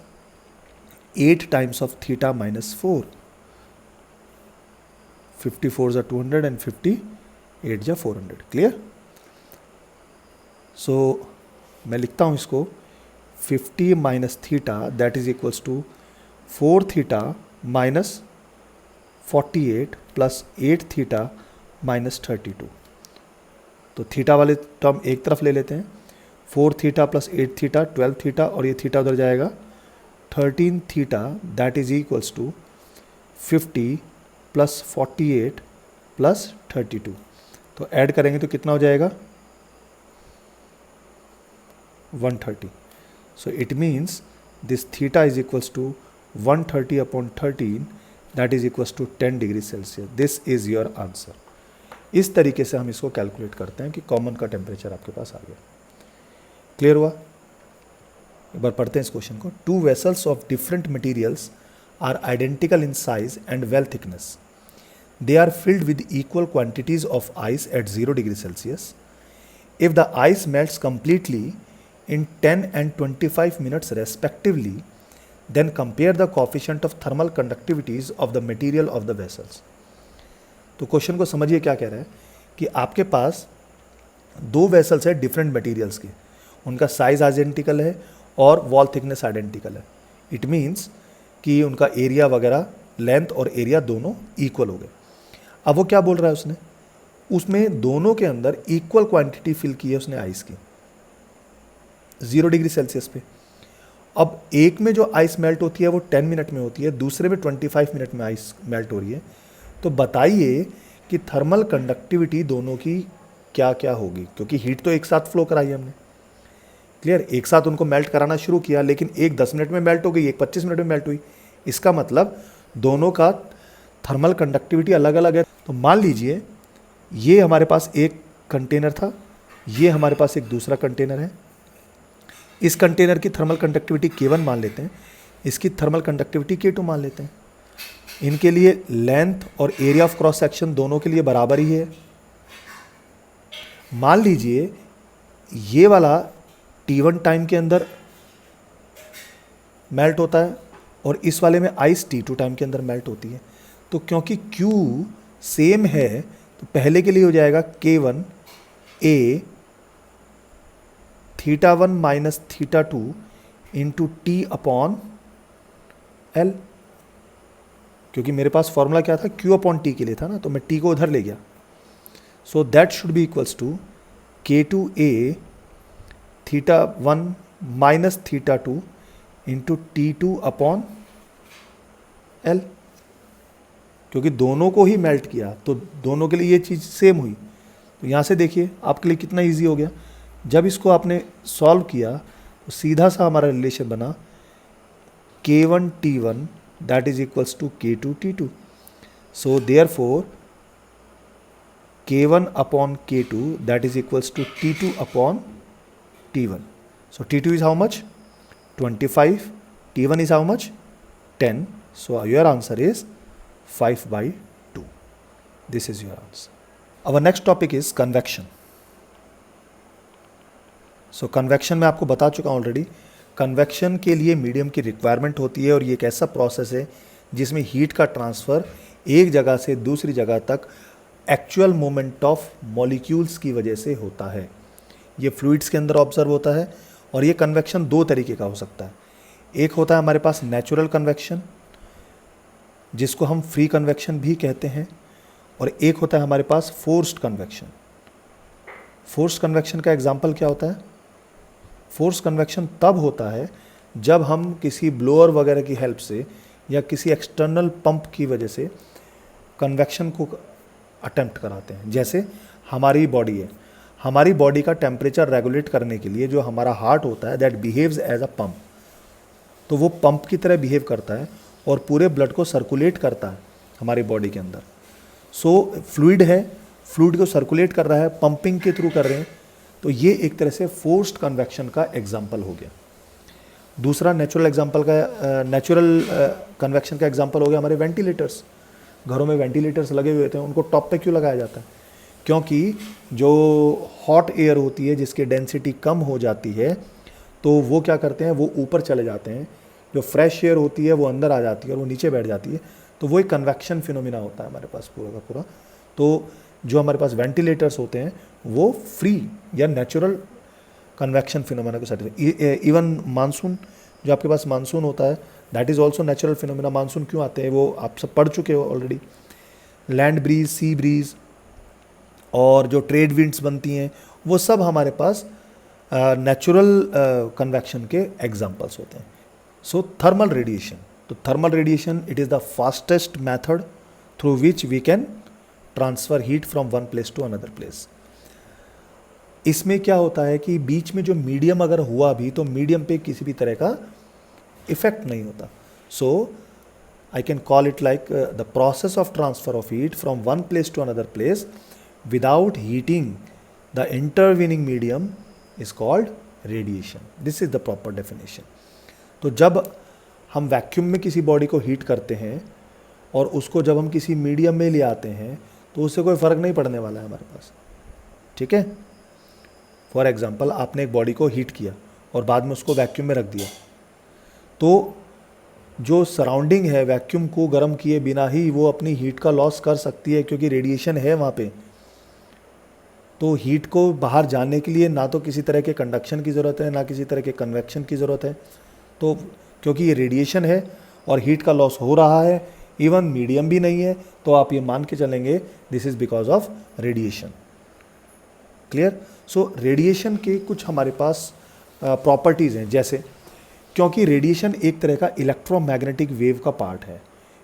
[SPEAKER 2] 8 times of theta minus 4। 54 जा 200 एंड 58 जा 400। क्लियर? सो मैं लिखता हूँ इसको 50 minus theta that is equals to 4 theta minus 48 plus 8 theta minus 32। तो थीटा वाले टर्म एक तरफ ले लेते हैं। 4 थीटा प्लस 8 थीटा 12 थीटा, और ये थीटा उधर जाएगा 13 theta that is equals to 50 plus 48 plus 32। तो ऐड करेंगे तो कितना हो जाएगा? 130। So it means this theta is equals to 130 upon 13 that is equals to 10 degree celsius. This is your answer. इस तरीके से हम इसको कैलकुलेट करते हैं कि कॉमन का टेम्परेचर आपके पास आ गया। क्लियर हुआ? एक बार पढ़ते हैं इस क्वेश्चन को। 2 vessels of different materials are identical in size and wall thickness. They are filled with equal quantities of ice at 0 degree Celsius. If the ice melts completely in 10 and 25 minutes respectively, then compare the coefficient of thermal conductivities of the material of the vessels. तो question को समझिए क्या कह रहा है कि आपके पास दो वेसल्स है डिफरेंट मटेरियल्स के, उनका साइज आइडेंटिकल है और वॉल थिकनेस आइडेंटिकल है। इट मीन्स कि उनका एरिया वगैरह, लेंथ और एरिया दोनों इक्वल हो गए। अब वो क्या बोल रहा है उसमें दोनों के अंदर इक्वल क्वांटिटी फिल की है उसने आइस की 0 डिग्री सेल्सियस पे। अब एक में जो आइस मेल्ट होती है वो 10 मिनट में होती है, दूसरे में 25 मिनट में आइस मेल्ट हो रही है। तो बताइए कि थर्मल कंडक्टिविटी दोनों की क्या क्या होगी, क्योंकि हीट तो एक साथ फ्लो कराई हमने, क्लियर, एक साथ उनको मेल्ट कराना शुरू किया, लेकिन एक 10 मिनट में मेल्ट हो गई, एक 25 मिनट में मेल्ट हुई। इसका मतलब दोनों का थर्मल कंडक्टिविटी अलग अलग है। तो मान लीजिए ये हमारे पास एक कंटेनर था, ये हमारे पास एक दूसरा कंटेनर है। इस कंटेनर की थर्मल कंडक्टिविटी K1 मान लेते हैं, इसकी थर्मल कंडक्टिविटी K2 मान लेते हैं। इनके लिए लेंथ और एरिया ऑफ क्रॉस सेक्शन दोनों के लिए बराबर ही है। मान लीजिए ये वाला T1 टाइम के अंदर मेल्ट होता है और इस वाले में आइस T2 टाइम के अंदर मेल्ट होती है। तो क्योंकि Q सेम है तो पहले के लिए हो जाएगा K1 A θ1 minus θ2 into T upon L, क्योंकि मेरे पास फॉर्मूला क्या था, Q अपॉन T के लिए था ना, तो मैं T को उधर ले गया। So that should be equals to K2A θ1 minus θ2 into T2 upon L, क्योंकि दोनों को ही मेल्ट किया तो दोनों के लिए ये चीज़ सेम हुई। तो यहाँ से देखिए आपके लिए कितना इजी हो गया। जब इसको आपने सॉल्व किया तो सीधा सा हमारा रिलेशन बना K1 T1 that is equals to K2 T2। So therefore K1 upon K2 that is equals to T2 upon T1। So T2 is how much? 25. T1 is how much? 10. So your answer is 5/2. This is your answer. Our next topic is convection. So convection मैं आपको बता चुका हूँ already. Convection के लिए medium की requirement होती है और ये एक ऐसा प्रोसेस है जिसमें हीट का ट्रांसफ़र एक जगह से दूसरी जगह तक एक्चुअल मोमेंट ऑफ मॉलिक्यूल्स की वजह से होता है। ये फ्लूइड्स के अंदर ऑब्जर्व होता है और ये कन्वेक्शन दो तरीके का हो सकता है। एक होता है हमारे पास नेचुरल कन्वेक्शन, जिसको हम फ्री कन्वेक्शन भी कहते हैं, और एक होता है हमारे पास फोर्स्ड कन्वेक्शन। फोर्स्ड कन्वेक्शन का एग्जांपल क्या होता है? फोर्स कन्वेक्शन तब होता है जब हम किसी ब्लोअर वगैरह की हेल्प से या किसी एक्सटर्नल पंप की वजह से कन्वेक्शन को अटेम्प्ट कराते हैं। जैसे हमारी बॉडी है, हमारी बॉडी का टेम्परेचर रेगुलेट करने के लिए जो हमारा हार्ट होता है that behaves as a pump, तो वो पंप की तरह बिहेव करता है और पूरे ब्लड को सर्कुलेट करता है हमारी बॉडी के अंदर। सो फ्लूइड है, फ्लूइड को सर्कुलेट कर रहा है, पंपिंग के थ्रू कर रहे हैं, तो ये एक तरह से फोर्स्ड कन्वेक्शन का एग्जाम्पल हो गया। दूसरा नेचुरल एग्जाम्पल का नेचुरल कन्वेक्शन का एग्जाम्पल हो गया हमारे वेंटिलेटर्स। घरों में वेंटिलेटर्स लगे हुए थे, उनको टॉप पे क्यों लगाया जाता है? क्योंकि जो हॉट एयर होती है जिसकी डेंसिटी कम हो जाती है तो वो क्या करते हैं, वो ऊपर चले जाते हैं, जो फ्रेश एयर होती है वो अंदर आ जाती है और वो नीचे बैठ जाती है। तो वो एक कन्वेक्शन फिनोमिना होता है हमारे पास पूरा का पूरा। तो जो हमारे पास वेंटिलेटर्स होते हैं वो फ्री या नेचुरल कन्वेक्शन फिनोमिना को सर्टिफाइड। इवन मानसून, जो आपके पास मानसून होता है that is also natural phenomena. Monsoon क्यों आते हैं वो आप सब पढ़ चुके हो already. Land breeze, sea breeze और जो ट्रेड विंड्स बनती हैं वो सब हमारे पास नेचुरल कन्वेक्शन के एग्जाम्पल्स होते हैं। सो थर्मल रेडिएशन, तो thermal radiation it is the fastest method through which we can transfer heat from one place to another place. इसमें क्या होता है कि बीच में जो मीडियम अगर हुआ भी तो मीडियम पे किसी भी तरह का इफेक्ट नहीं होता। So I can call it like the process of transfer of heat from one place to another place without heating the intervening medium is called radiation. This is the proper definition. तो जब हम vacuum में किसी body को heat करते हैं और उसको जब हम किसी मीडियम में ले आते हैं तो उससे कोई फ़र्क नहीं पड़ने वाला है हमारे पास, ठीक है। फॉर एग्जांपल आपने एक बॉडी को हीट किया और बाद में उसको वैक्यूम में रख दिया, तो जो सराउंडिंग है वैक्यूम को गर्म किए बिना ही वो अपनी हीट का लॉस कर सकती है, क्योंकि रेडिएशन है वहाँ पे। तो हीट को बाहर जाने के लिए ना तो किसी तरह के कंडक्शन की ज़रूरत है, ना किसी तरह के कन्वेक्शन की ज़रूरत है। तो क्योंकि ये रेडिएशन है और हीट का लॉस हो रहा है, इवन मीडियम भी नहीं है, तो आप ये मान के चलेंगे this is because of radiation. Clear? So radiation के कुछ हमारे पास प्रॉपर्टीज़ हैं, जैसे क्योंकि रेडिएशन एक तरह का इलेक्ट्रोमैग्नेटिक वेव का पार्ट है।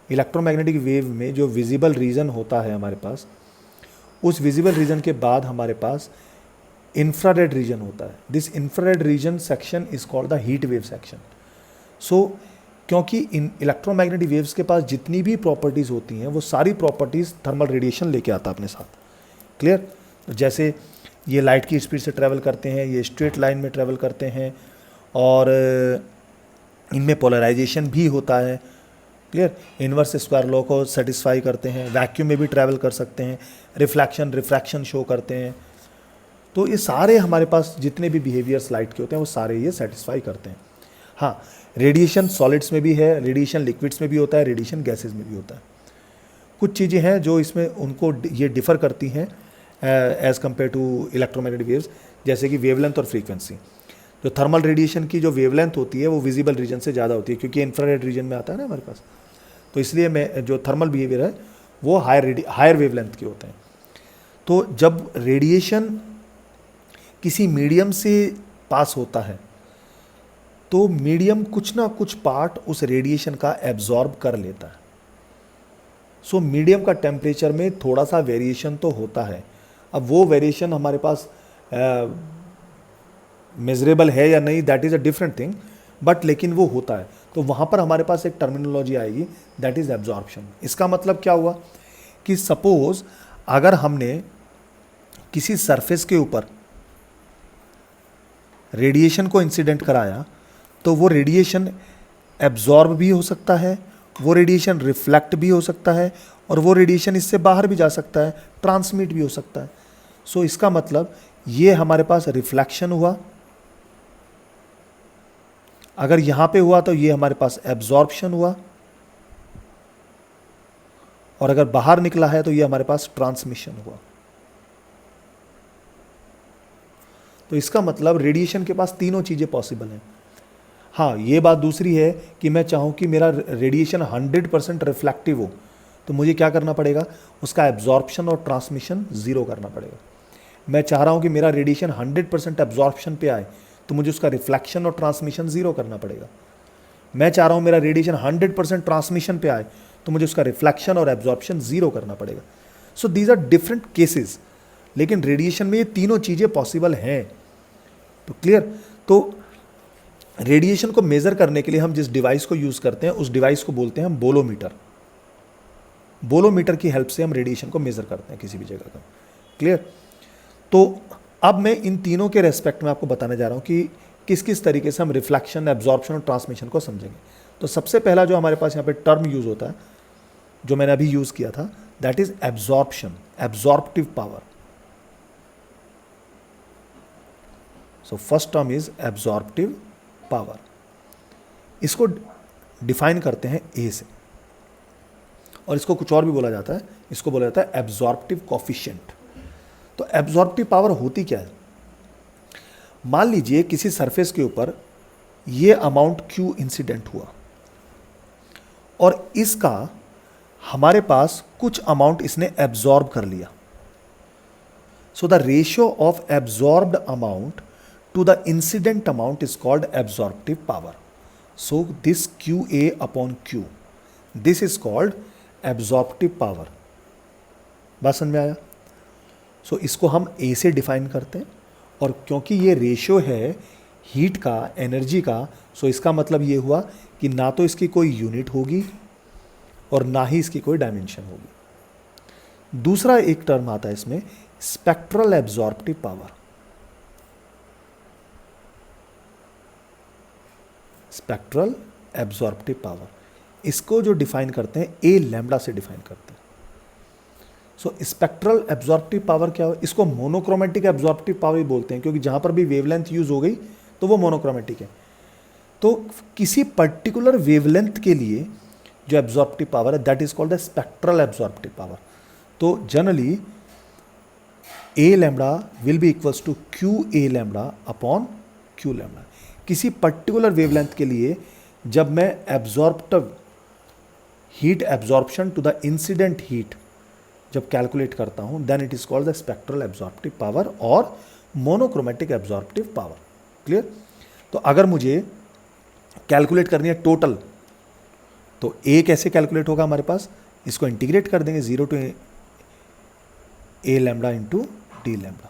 [SPEAKER 2] इलेक्ट्रोमैग्नेटिक वेव में जो विजिबल रीजन होता है हमारे पास, उस विजिबल रीजन के बाद हमारे पास इंफ्रारेड रीजन होता है। This infrared region section is called the heat wave section. So क्योंकि इन इलेक्ट्रोमैग्नेटिक वेव्स के पास जितनी भी प्रॉपर्टीज़ होती हैं वो सारी प्रॉपर्टीज़ थर्मल रेडिएशन लेके आता है अपने साथ। क्लियर? जैसे ये लाइट की स्पीड से ट्रैवल करते हैं, ये स्ट्रेट लाइन में ट्रैवल करते हैं, और इनमें पोलराइजेशन भी होता है। क्लियर? इन्वर्स स्क्वायर लॉ को सेटिस्फाई करते हैं, वैक्यूम में भी ट्रैवल कर सकते हैं, रिफ्रैक्शन शो करते हैं। तो ये सारे हमारे पास जितने भी बिहेवियर्स लाइट के होते हैं वो सारे ये सेटिस्फाई करते हैं। हाँ, रेडिएशन सॉलिड्स में भी है, रेडिएशन लिक्विड्स में भी होता है, रेडिएशन गैसेज में भी होता है। कुछ चीज़ें हैं जो इसमें उनको ये डिफ़र करती हैं as compare to electromagnetic waves, जैसे कि वेवलेंथ और फ्रीक्वेंसी। जो थर्मल रेडिएशन की जो वेवलेंथ होती है वो विजिबल रीजन से ज़्यादा होती है, क्योंकि इंफ्रारेड रीजन में आता है ना हमारे पास। तो इसलिए मैं जो थर्मल बिहेवियर है वो हायर वेवलेंथ के होते हैं। तो जब रेडिएशन किसी मीडियम से पास होता है तो मीडियम कुछ ना कुछ पार्ट उस रेडिएशन का एब्जॉर्ब कर लेता है। सो मीडियम का टेम्परेचर में थोड़ा सा वेरिएशन तो होता है। अब वो वेरिएशन हमारे पास मेजरेबल है या नहीं, that is a different thing, but लेकिन वो होता है। तो वहाँ पर हमारे पास एक टर्मिनोलॉजी आएगी, दैट इज़ एब्जॉर्प्शन। इसका मतलब क्या हुआ कि सपोज अगर हमने किसी सरफेस के ऊपर रेडिएशन को इंसिडेंट कराया तो वो रेडिएशन एब्जॉर्ब भी हो सकता है, वो रेडिएशन रिफ्लेक्ट भी हो सकता है, और वो रेडिएशन इससे बाहर भी जा सकता है, ट्रांसमिट भी हो सकता है। सो इसका मतलब ये हमारे पास रिफ्लेक्शन हुआ, अगर यहां पे हुआ तो ये हमारे पास एब्जॉर्प्शन हुआ, और अगर बाहर निकला है तो ये हमारे पास ट्रांसमिशन हुआ। तो इसका मतलब रेडिएशन के पास तीनों चीजें पॉसिबल हैं। हाँ, ये बात दूसरी है कि मैं चाहूँ कि मेरा रेडिएशन 100% रिफ्लेक्टिव हो, तो मुझे क्या करना पड़ेगा, उसका एब्जॉर्प्शन और ट्रांसमिशन ज़ीरो करना पड़ेगा। मैं चाह रहा हूँ कि मेरा रेडिएशन 100% एब्जॉर्प्शन पे आए, तो मुझे उसका रिफ्लेक्शन और ट्रांसमिशन ज़ीरो करना पड़ेगा। मैं चाह रहा हूँ मेरा रेडिएशन 100% ट्रांसमिशन पे आए, तो मुझे उसका रिफ्लेक्शन और एब्जॉर्प्शन ज़ीरो करना पड़ेगा। So these are different cases, लेकिन रेडिएशन में ये तीनों चीज़ें पॉसिबल हैं। तो क्लियर? तो रेडिएशन को मेज़र करने के लिए हम जिस डिवाइस को यूज़ करते हैं उस डिवाइस को बोलते हैं हम बोलोमीटर। बोलोमीटर की हेल्प से हम रेडिएशन को मेज़र करते हैं किसी भी जगह का। क्लियर? तो अब मैं इन तीनों के रेस्पेक्ट में आपको बताने जा रहा हूँ कि किस किस तरीके से हम रिफ्लेक्शन, एब्जॉर्प्शन और ट्रांसमिशन को समझेंगे। तो सबसे पहला जो हमारे पास यहाँ पे टर्म यूज़ होता है, जो मैंने अभी यूज़ किया था, that is absorption, absorptive power. So first term is absorptive power. इसको डिफाइन करते हैं ए से, और इसको कुछ और भी बोला जाता है, इसको बोला जाता है एब्जॉर्प्टिव कोफिशिएंट। तो एब्जॉर्प्टिव पावर होती क्या है? मान लीजिए किसी सरफेस के ऊपर ये अमाउंट Q इंसिडेंट हुआ, और इसका हमारे पास कुछ अमाउंट इसने एब्जॉर्ब कर लिया। So the ratio of absorbed amount to the incident amount is called absorptive power. So this QA upon Q, this is called absorptive power. बात समझ में आया? सो इसको हम A से डिफाइन करते हैं, और क्योंकि ये रेशियो है हीट का, एनर्जी का, सो इसका मतलब ये हुआ कि ना तो इसकी कोई यूनिट होगी और ना ही इसकी कोई डायमेंशन होगी। दूसरा एक टर्म आता है इसमें, spectral absorptive power. Spectral absorptive power, इसको जो डिफाइन करते हैं ए लैम्बडा से डिफाइन करते हैं। सो स्पेक्ट्रल एब्जॉर्प्टिव पावर क्या हो, इसको मोनोक्रोमेटिक एब्जॉर्प्टिव पावर ही बोलते हैं, क्योंकि जहां पर भी वेवलेंथ यूज हो गई तो वो मोनोक्रोमेटिक है। तो किसी पर्टिकुलर वेवलेंथ के लिए जो एब्जॉर्प्टिव पावर है that is called the spectral absorptive power. तो generally A lambda will be equals to Q A lambda upon Q lambda. किसी पर्टिकुलर वेवलेंथ के लिए जब मैं absorptive heat absorption to the incident heat जब calculate करता हूं then it is called the spectral absorptive power और monochromatic absorptive power. Clear? तो अगर मुझे कैलकुलेट करनी है टोटल, तो ए कैसे कैलकुलेट होगा हमारे पास, इसको इंटीग्रेट कर देंगे 0 to a lambda into D lambda.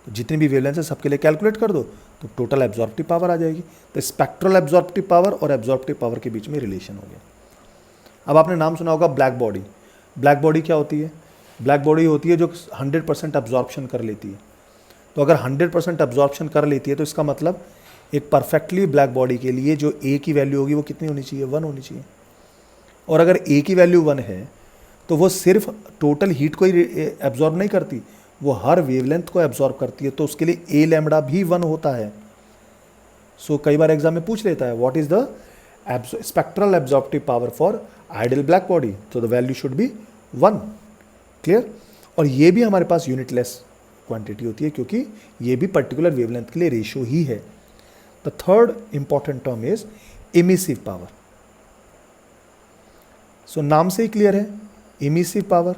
[SPEAKER 2] तो जितनी भी वेवलेंथ है सबके लिए कैलकुलेट कर दो तो टोटल एब्जॉर्प्टिव पावर आ जाएगी। तो स्पेक्ट्रल एब्जॉर्प्टिव पावर और एब्जॉर्प्टिव पावर के बीच में रिलेशन हो गया। अब आपने नाम सुना होगा ब्लैक बॉडी। ब्लैक बॉडी क्या होती है? ब्लैक बॉडी होती है जो 100% एब्जॉर्प्शन कर लेती है। तो अगर 100% एब्जॉर्प्शन कर लेती है तो इसका मतलब एक परफेक्टली ब्लैक बॉडी के लिए जो ए की वैल्यू होगी वो कितनी होनी चाहिए? 1 होनी चाहिए। और अगर ए की वैल्यू 1 है तो वो सिर्फ टोटल हीट को ही एब्जॉर्ब नहीं करती, वो हर वेवलेंथ को एब्जॉर्ब करती है। तो उसके लिए ए लैम्बडा भी 1 होता है। सो कई बार एग्जाम में पूछ लेता है what is the spectral absorptive power for ideal black body, तो the value should be 1। Clear? और ये भी हमारे पास यूनिटलेस क्वांटिटी होती है क्योंकि ये भी पर्टिकुलर वेवलेंथ के लिए रेशियो ही है। The third important term is emissive power. So नाम से ही क्लियर है, इमिसिव पावर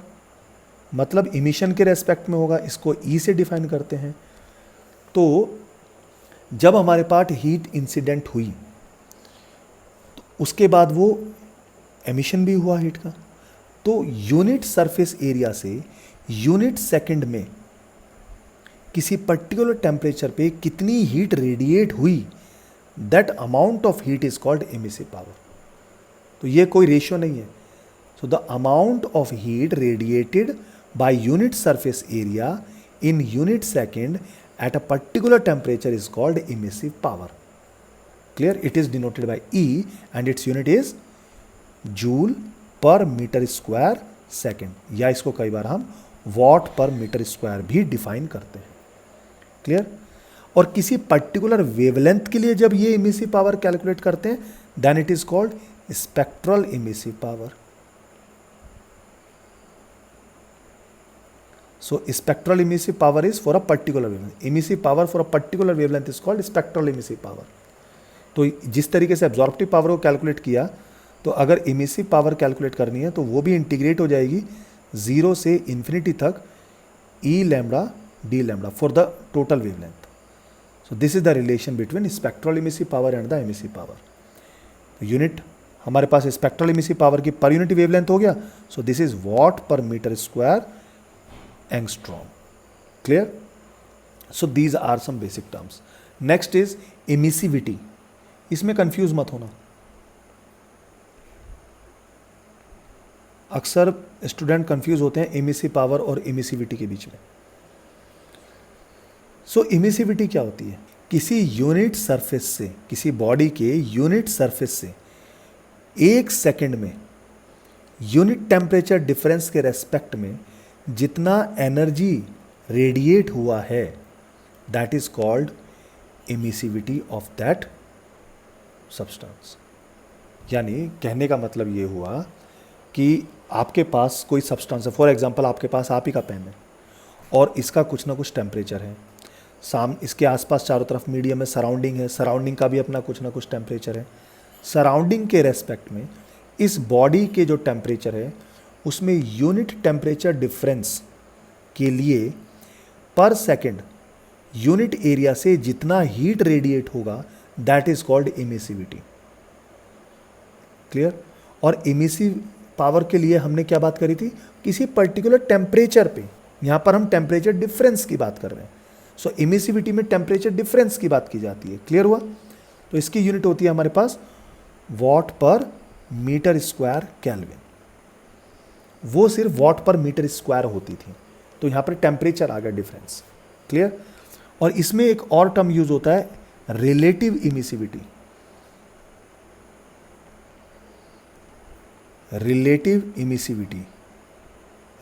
[SPEAKER 2] मतलब इमिशन के रेस्पेक्ट में होगा, इसको ई से डिफाइन करते हैं। तो जब हमारे पास हीट इंसिडेंट हुई तो उसके बाद वो एमिशन भी हुआ हीट का, तो यूनिट सरफेस एरिया से यूनिट सेकंड में किसी पर्टिकुलर टेम्परेचर पे कितनी हीट रेडिएट हुई, that amount of heat is called emissive power. तो ये कोई रेशियो नहीं है। So the amount of heat radiated by unit surface area in unit second at a particular temperature is called emissive power. Clear? It is denoted by E and its unit is joule per meter square second, या इसको कई बार हम watt per meter square भी define करते हैं। Clear? और किसी particular wavelength के लिए जब ये इमिसिव पावर कैलकुलेट करते हैं then it is called spectral emissive power. So spectral emissive power is for a particular wavelength. Emissive power for a particular wavelength is called spectral emissive power. तो जिस तरीके से एब्जॉर्प्टिव पावर को calculate किया, तो अगर इमिसिव पावर कैलकुलेट करनी है तो वो भी इंटीग्रेट हो जाएगी 0 से इन्फिनिटी तक E lambda D lambda for the total wavelength. So this is the relation between spectral emissive power and the emissive power. Unit हमारे पास स्पेक्ट्रल इमिसिव पावर की पर यूनिट वेवलेंथ हो गया। So this is watt per metre square angstrom. Clear? So these are some basic terms. Next is emissivity. इसमें confuse मत होना। अक्सर student confuse होते हैं एमिसिव पावर और एमिसिविटी के बीच में। सो एमिसिविटी क्या होती है? किसी यूनिट सरफेस से, किसी बॉडी के यूनिट सरफेस से 1 सेकेंड में यूनिट टेम्परेचर डिफरेंस के रेस्पेक्ट में जितना एनर्जी रेडिएट हुआ है that is called emissivity of that substance. यानी कहने का मतलब ये हुआ कि आपके पास कोई सब्सटेंस है, फॉर एग्जांपल आपके पास आप ही का पेन है और इसका कुछ ना कुछ टेम्परेचर है, इसके आसपास चारों तरफ मीडियम है, सराउंडिंग है, सराउंडिंग का भी अपना कुछ ना कुछ टेम्परेचर है। सराउंडिंग के रेस्पेक्ट में इस बॉडी के जो टेम्परेचर है उसमें यूनिट टेम्परेचर डिफरेंस के लिए पर सेकंड यूनिट एरिया से जितना हीट रेडिएट होगा that is called emissivity. Clear? और एमिसिव पावर के लिए हमने क्या बात करी थी? किसी पर्टिकुलर टेम्परेचर पे, यहां पर हम टेम्परेचर डिफरेंस की बात कर रहे हैं। सो एमिसिविटी में टेम्परेचर डिफरेंस की बात की जाती है। क्लियर हुआ? तो इसकी यूनिट होती है हमारे पास what per metre square kelvin. वो सिर्फ वॉट पर मीटर स्क्वायर होती थी, तो यहां पर टेम्परेचर आ गया डिफरेंस। क्लियर? और इसमें एक और टर्म यूज होता है relative emissivity. Relative emissivity,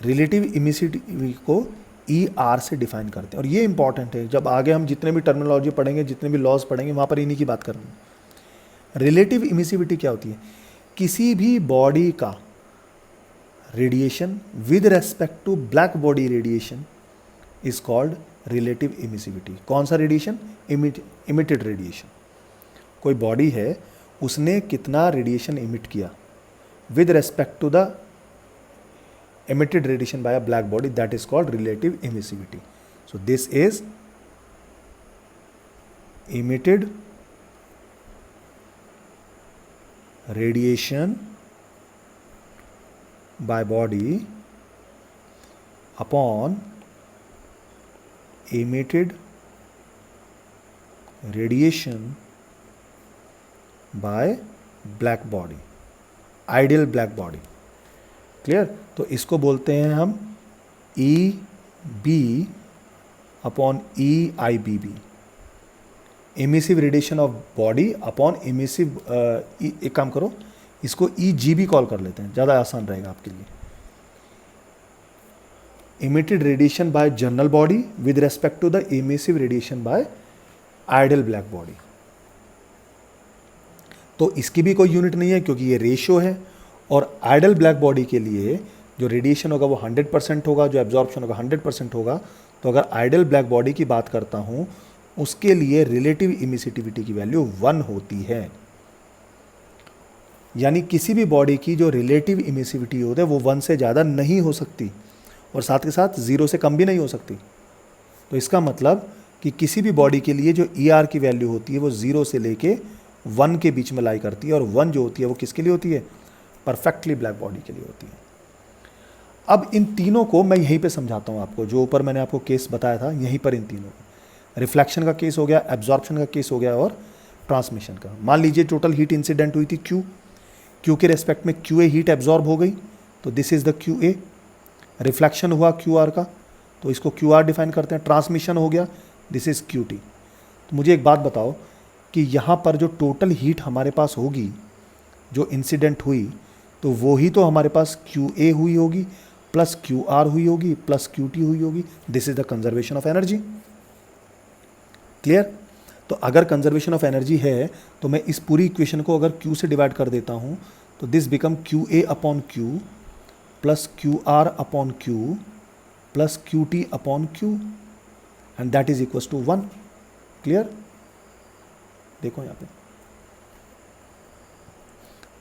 [SPEAKER 2] relative emissivity को ER से डिफाइन करते हैं। और ये इंपॉर्टेंट है, जब आगे हम जितने भी टर्मिनोलॉजी पढ़ेंगे, जितने भी लॉज पढ़ेंगे, वहां पर इन्हीं की बात करेंगे। रिलेटिव इमिसिविटी क्या होती है? किसी भी बॉडी का radiation with respect to black body radiation is called relative emissivity. कौन सा रेडिएशन? Emitted radiation. कोई बॉडी है, उसने कितना रेडिएशन इमिट किया with respect to the emitted radiation by a black body, that is called relative emissivity. So this is emitted radiation by body upon emitted radiation by black body, ideal black body. Clear? तो इसको बोलते हैं हम E B upon E I B B, emissive radiation of body upon emissive. एक काम करो, इसको ई G be call कर लेते हैं, ज़्यादा आसान रहेगा आपके लिए। Emitted radiation by general body with respect to the emissive radiation by ideal black body. तो इसकी भी कोई यूनिट नहीं है क्योंकि ये रेशियो है, और आइडल ब्लैक बॉडी के लिए जो रेडिएशन होगा वो 100% होगा, जो एब्जॉर्प्शन होगा 100% होगा। तो अगर आइडल ब्लैक बॉडी की बात करता हूँ, उसके लिए रिलेटिव इमिसिविटी की वैल्यू 1 होती है। यानी किसी भी बॉडी की जो रिलेटिव इमिसिविटी होती है वो 1 से ज़्यादा नहीं हो सकती, और साथ के साथ 0 से कम भी नहीं हो सकती। तो इसका मतलब कि किसी भी बॉडी के लिए जो ER की वैल्यू होती है वो 0 से लेके 1 के बीच में लाई करती है, और 1 जो होती है वो किसके लिए होती है? परफेक्टली ब्लैक बॉडी के लिए होती है। अब इन तीनों को मैं यहीं पे समझाता हूँ आपको, जो ऊपर मैंने आपको केस बताया था, यहीं पर इन तीनों को, रिफ्लेक्शन का केस हो गया, एब्जॉर्प्शन का केस हो गया, और ट्रांसमिशन का। मान लीजिए टोटल हीट इंसिडेंट हुई थी क्यू के रेस्पेक्ट में QA हीट एब्जॉर्ब हो गई, तो this is the QA। Reflection हुआ QR का, तो इसको QR डिफाइन करते हैं। ट्रांसमिशन हो गया, दिस इज QT। तो मुझे एक बात बताओ कि यहाँ पर जो टोटल हीट हमारे पास होगी, जो इंसिडेंट हुई, तो वो ही तो हमारे पास QA हुई होगी, प्लस QR हुई होगी, प्लस QT हुई होगी। This is the conservation of energy. Clear? तो अगर कंजर्वेशन ऑफ एनर्जी है तो मैं इस पूरी इक्वेशन को अगर Q से डिवाइड कर देता हूँ, तो this become QA upon Q plus QR upon Q plus QT upon Q, and that is equal to 1। Clear? देखो यहाँ पे,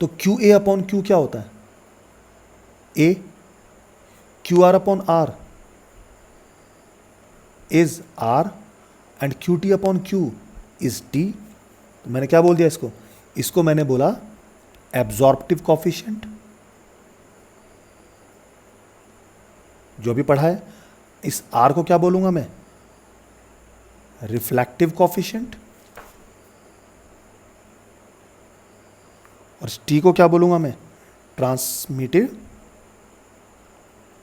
[SPEAKER 2] तो QA अपॉन Q क्या होता है? A। QR upon R is R, and QT upon Q is T। तो मैंने क्या बोल दिया इसको? इसको मैंने बोला एब्जॉर्प्टिव कॉफिशिएंट, जो भी पढ़ा है। इस R को क्या बोलूंगा मैं? Reflective coefficient. और T को क्या बोलूंगा मैं? ट्रांसमिटिव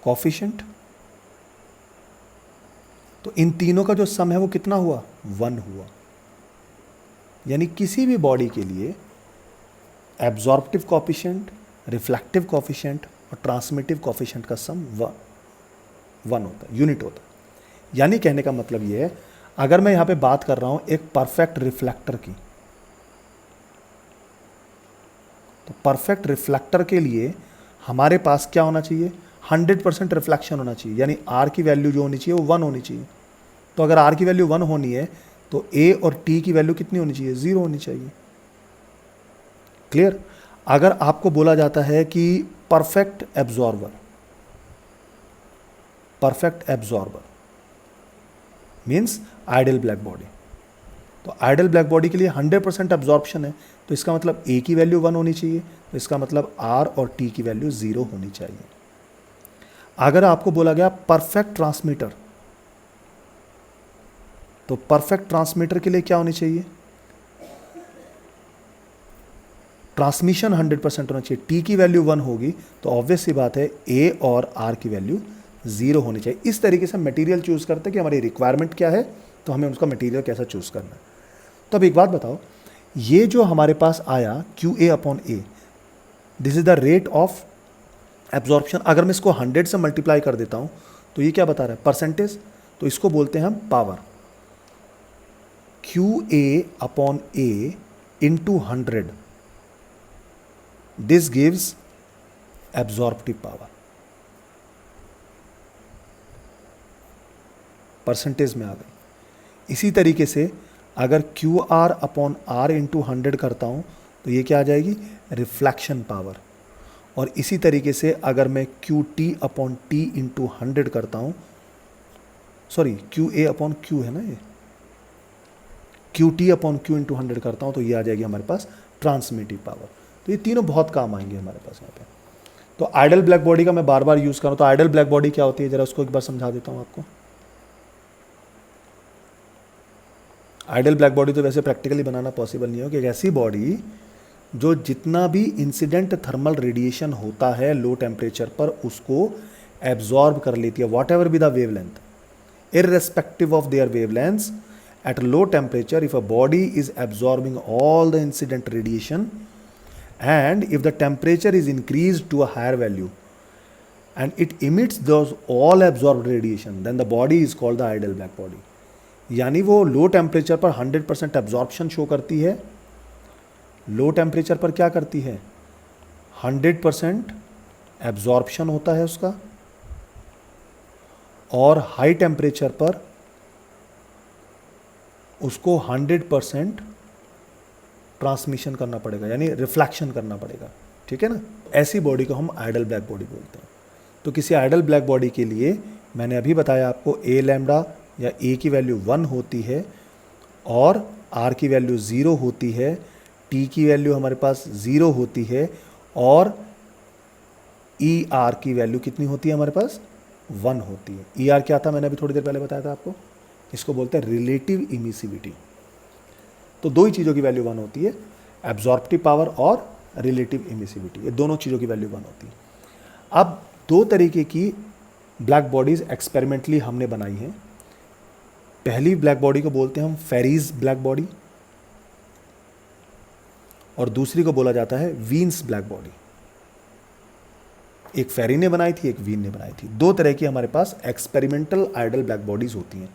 [SPEAKER 2] कॉफिशिएंट। तो इन तीनों का जो सम है वो कितना हुआ? 1 हुआ। यानी किसी भी बॉडी के लिए एब्जॉर्प्टिव कॉफिशिएंट, रिफ्लेक्टिव कॉफिशिएंट और ट्रांसमिटिव कॉफिशिएंट का सम 1 होता है, यूनिट होता है। यानी कहने का मतलब ये है, अगर मैं यहां पे बात कर रहा हूं एक परफेक्ट रिफ्लेक्टर की, तो परफेक्ट रिफ्लेक्टर के लिए हमारे पास क्या होना चाहिए? 100% रिफ्लेक्शन होना चाहिए। यानी R की वैल्यू जो होनी चाहिए वो 1 होनी चाहिए। तो अगर R की वैल्यू 1 होनी है तो A और T की वैल्यू कितनी होनी चाहिए? 0 होनी चाहिए। क्लियर? अगर आपको बोला जाता है कि perfect absorber means ideal black body, तो आइडियल ब्लैक बॉडी के लिए 100% एब्जॉर्प्शन है, तो इसका मतलब A की वैल्यू 1 होनी चाहिए, तो इसका मतलब R और T की वैल्यू 0 होनी चाहिए। अगर आपको बोला गया परफेक्ट ट्रांसमीटर, तो परफेक्ट ट्रांसमीटर के लिए क्या होनी चाहिए? ट्रांसमिशन 100% होना चाहिए। T की वैल्यू 1 होगी तो ऑब्वियस सी बात है A और R की वैल्यू 0 होनी चाहिए। इस तरीके से मटेरियल चूज करते हैं कि हमारी रिक्वायरमेंट क्या है, तो हमें उसका मटेरियल कैसा चूज करना है। तो अब एक बात बताओ, ये जो हमारे पास आया QA upon A, this is the rate of absorption. अगर मैं इसको 100 से मल्टीप्लाई कर देता हूं तो ये क्या बता रहा है? परसेंटेज। तो इसको बोलते हैं हम power. QA upon A into 100, this gives absorptive power. Percentage में आ गई। इसी तरीके से अगर Q R upon R into 100 करता हूँ तो ये क्या आ जाएगी, रिफ्लेक्शन पावर। और इसी तरीके से अगर मैं Q T upon T into 100 करता हूँ, sorry Q A upon Q है ना, ये Q T upon Q into 100 करता हूँ तो ये आ जाएगी हमारे पास ट्रांसमिटिव पावर। तो ये तीनों बहुत काम आएंगे हमारे पास यहाँ पे। तो आइडल ब्लैक बॉडी का मैं बार बार यूज़ करूँ तो आइडल ब्लैक बॉडी क्या होती है, जरा उसको एक बार समझा देता हूँ आपको। आइडल ब्लैक बॉडी तो वैसे प्रैक्टिकली बनाना पॉसिबल नहीं हो, कि एक ऐसी बॉडी जो जितना भी इंसिडेंट थर्मल रेडिएशन होता है लो टेम्परेचर पर उसको एब्जॉर्ब कर लेती है, what ever be the wavelength, irrespective of their wavelengths. At low temperature, if a body is absorbing all the incident radiation, and if the temperature is increased to a higher value and it emits those all absorbed radiation, then the body is called the ideal black body. यानी वो low temperature पर 100% absorption show करती है, low temperature पर क्या करती है, 100% absorption होता है उसका, और हाई टेम्परेचर पर उसको 100% ट्रांसमिशन करना पड़ेगा, यानी रिफ्लेक्शन करना पड़ेगा। ठीक है ना, ऐसी बॉडी को हम आइडल ब्लैक बॉडी बोलते हैं। तो किसी आइडल ब्लैक बॉडी के लिए मैंने अभी बताया आपको ए लैम्डा या ए की वैल्यू 1 होती है और आर की वैल्यू 0 होती है, टी की वैल्यू हमारे पास 0 होती है और ई आर की वैल्यू कितनी होती है हमारे पास, 1 होती है। ई आर क्या था, मैंने अभी थोड़ी देर पहले बताया था आपको, इसको बोलते हैं रिलेटिव इमिसिविटी। तो दो ही चीज़ों की वैल्यू 1 होती है, एब्जॉर्प्टिव पावर और रिलेटिव इमिसिविटी, ये दोनों चीज़ों की वैल्यू 1 होती है। अब दो तरीके की ब्लैक बॉडीज एक्सपेरिमेंटली हमने बनाई हैं। पहली ब्लैक बॉडी को बोलते हैं हम फेरीज ब्लैक बॉडी और दूसरी को बोला जाता है वीन्स ब्लैक बॉडी। एक फेरी ने बनाई थी, एक वीन ने बनाई थी। दो तरह की हमारे पास एक्सपेरिमेंटल आइडल ब्लैक बॉडीज होती हैं।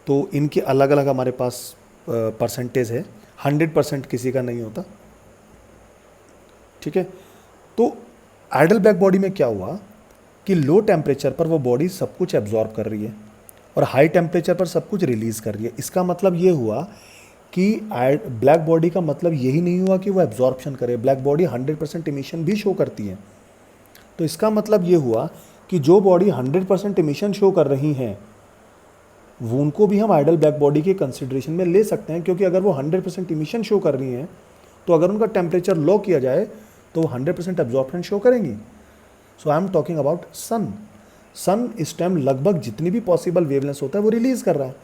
[SPEAKER 2] तो इनके अलग अलग हमारे पास परसेंटेज है, 100% किसी का नहीं होता। ठीक है, तो आइडल ब्लैक बॉडी में क्या हुआ कि लो टेम्परेचर पर वो बॉडी सब कुछ एब्जॉर्ब कर रही है और हाई टेम्परेचर पर सब कुछ रिलीज कर रही है। इसका मतलब ये हुआ कि ब्लैक बॉडी का मतलब यही नहीं हुआ कि वो एब्जॉर्प्शन करे, ब्लैक बॉडी 100% इमिशन भी शो करती है। तो इसका मतलब ये हुआ कि जो बॉडी 100% इमिशन शो कर रही हैं वो उनको भी हम आइडल ब्लैक बॉडी के कंसिडरेशन में ले सकते हैं, क्योंकि अगर वो 100% इमिशन शो कर रही हैं तो अगर उनका टेम्परेचर लो किया जाए तो वो 100% एब्जॉर्प्शन शो करेंगी। So I am talking about sun. Sun इस टाइम लगभग जितनी भी पॉसिबल वेवलेंस होता है वो रिलीज कर रहा है,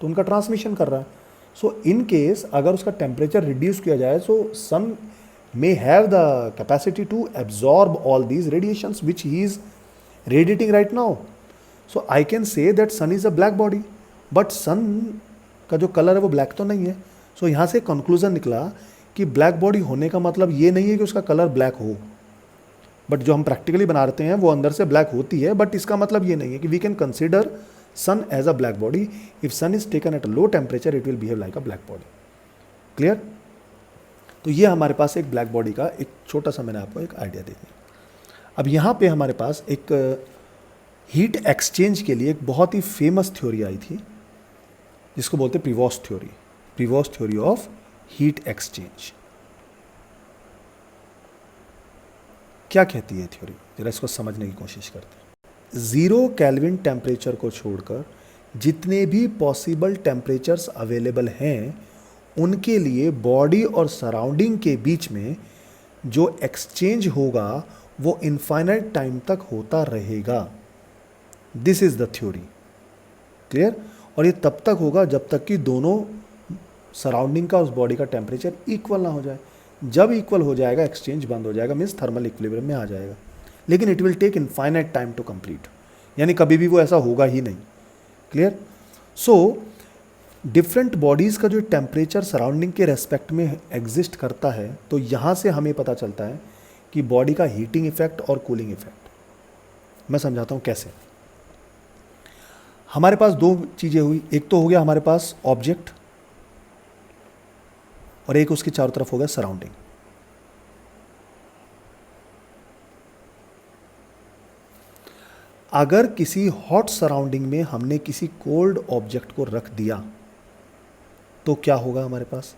[SPEAKER 2] तो उनका ट्रांसमिशन कर रहा है। सो इन केस अगर उसका टेम्परेचर रिड्यूस किया जाए सो सन may have the capacity to absorb all these radiations which he is radiating right now. So I can say that sun is a black body, but sun का जो colour है वो black तो नहीं है। सो यहाँ से कंक्लूजन निकला कि ब्लैक बॉडी होने का मतलब ये नहीं है कि उसका कलर ब्लैक हो, बट जो हम प्रैक्टिकली बनाते हैं वो अंदर से ब्लैक होती है, बट इसका मतलब ये नहीं है कि we can consider sun as a black body. If sun is taken at a low temperature it will behave like a black body. Clear? तो ये हमारे पास एक ब्लैक बॉडी का एक छोटा सा मैंने आपको एक आइडिया दे दिया। अब यहाँ पे हमारे पास एक हीट एक्सचेंज के लिए एक बहुत ही फेमस थ्योरी आई थी जिसको बोलते हैं Prevost theory, Prevost theory of heat exchange. क्या कहती है थ्योरी, जरा इसको समझने की कोशिश करते हैं। 0 केल्विन टेम्परेचर को छोड़कर जितने भी पॉसिबल टेम्परेचर्स अवेलेबल हैं उनके लिए बॉडी और सराउंडिंग के बीच में जो एक्सचेंज होगा वो इनफाइनाइट टाइम तक होता रहेगा। This is the theory. Clear? और ये तब तक होगा जब तक कि दोनों सराउंडिंग का उस बॉडी का टेम्परेचर इक्वल ना हो जाए। जब इक्वल हो जाएगा एक्सचेंज बंद हो जाएगा, मीन्स थर्मल इक्विलिब्रियम में आ जाएगा। लेकिन it will take infinite time to complete, यानी कभी भी वो ऐसा होगा ही नहीं। क्लियर? सो डिफरेंट बॉडीज़ का जो टेम्परेचर सराउंडिंग के रेस्पेक्ट में एग्जिस्ट करता है, तो यहाँ से हमें पता चलता है कि बॉडी का हीटिंग इफेक्ट और कूलिंग इफेक्ट। मैं समझाता हूँ कैसे। हमारे पास दो चीज़ें हुई, एक तो हो गया हमारे पास ऑब्जेक्ट, और एक उसके चारों तरफ हो गया सराउंडिंग। अगर किसी हॉट सराउंडिंग में हमने किसी कोल्ड ऑब्जेक्ट को रख दिया तो क्या होगा हमारे पास?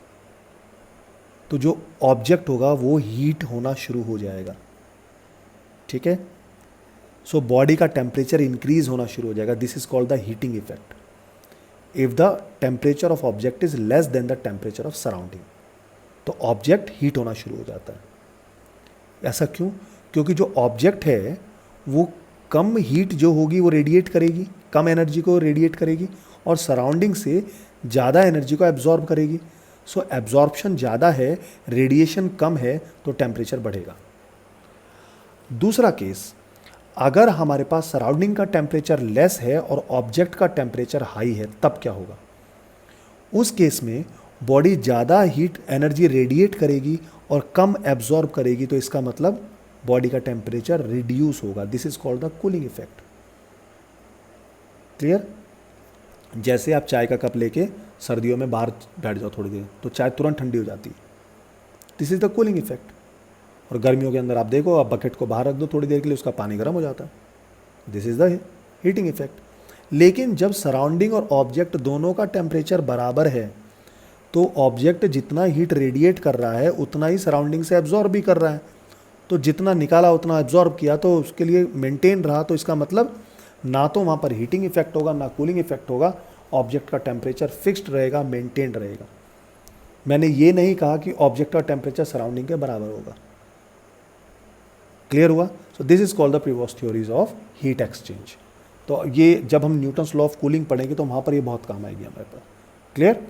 [SPEAKER 2] तो जो ऑब्जेक्ट होगा वो हीट होना शुरू हो जाएगा, ठीक है। सो बॉडी का टेम्परेचर इंक्रीज होना शुरू हो जाएगा। This is called the heating effect. If the temperature of object is less than the temperature of surrounding, तो ऑब्जेक्ट हीट होना शुरू हो जाता है। ऐसा क्यों? क्योंकि जो ऑब्जेक्ट है वो कम हीट जो होगी वो रेडिएट करेगी, कम एनर्जी को रेडिएट करेगी, और सराउंडिंग से ज़्यादा एनर्जी को एब्जॉर्ब करेगी। सो एब्जॉर्प्शन ज़्यादा है, रेडिएशन कम है, तो टेम्परेचर बढ़ेगा। दूसरा केस, अगर हमारे पास सराउंडिंग का टेम्परेचर लेस है और ऑब्जेक्ट का टेम्परेचर हाई है, तब क्या होगा? उस केस में बॉडी ज़्यादा हीट एनर्जी रेडिएट करेगी और कम एब्जॉर्ब करेगी, तो इसका मतलब बॉडी का टेम्परेचर रिड्यूस होगा। This is called the cooling effect. Clear? जैसे आप चाय का कप लेके सर्दियों में बाहर बैठ जाओ थोड़ी देर, तो चाय तुरंत ठंडी हो जाती है। This is the cooling effect. और गर्मियों के अंदर आप देखो, आप बकेट को बाहर रख दो थोड़ी देर के लिए, उसका पानी गर्म हो जाता है। This is the heating effect. लेकिन जब सराउंडिंग और ऑब्जेक्ट दोनों का टेम्परेचर बराबर है, तो ऑब्जेक्ट जितना हीट रेडिएट कर रहा है उतना ही सराउंडिंग से एब्जॉर्ब भी कर रहा है। तो जितना निकाला उतना एब्जॉर्ब किया, तो उसके लिए मेंटेन रहा। तो इसका मतलब ना तो वहाँ पर हीटिंग इफेक्ट होगा ना कूलिंग इफेक्ट होगा, ऑब्जेक्ट का टेम्परेचर फिक्स्ड रहेगा, मेंटेन रहेगा। मैंने ये नहीं कहा कि ऑब्जेक्ट का टेम्परेचर सराउंडिंग के बराबर होगा। क्लियर हुआ? सो this is called the previous theories of heat exchange. तो ये जब हम न्यूटन्स लॉ ऑफ कूलिंग पढ़ेंगे तो वहाँ पर ये बहुत काम आएगी हमारे पास। क्लियर?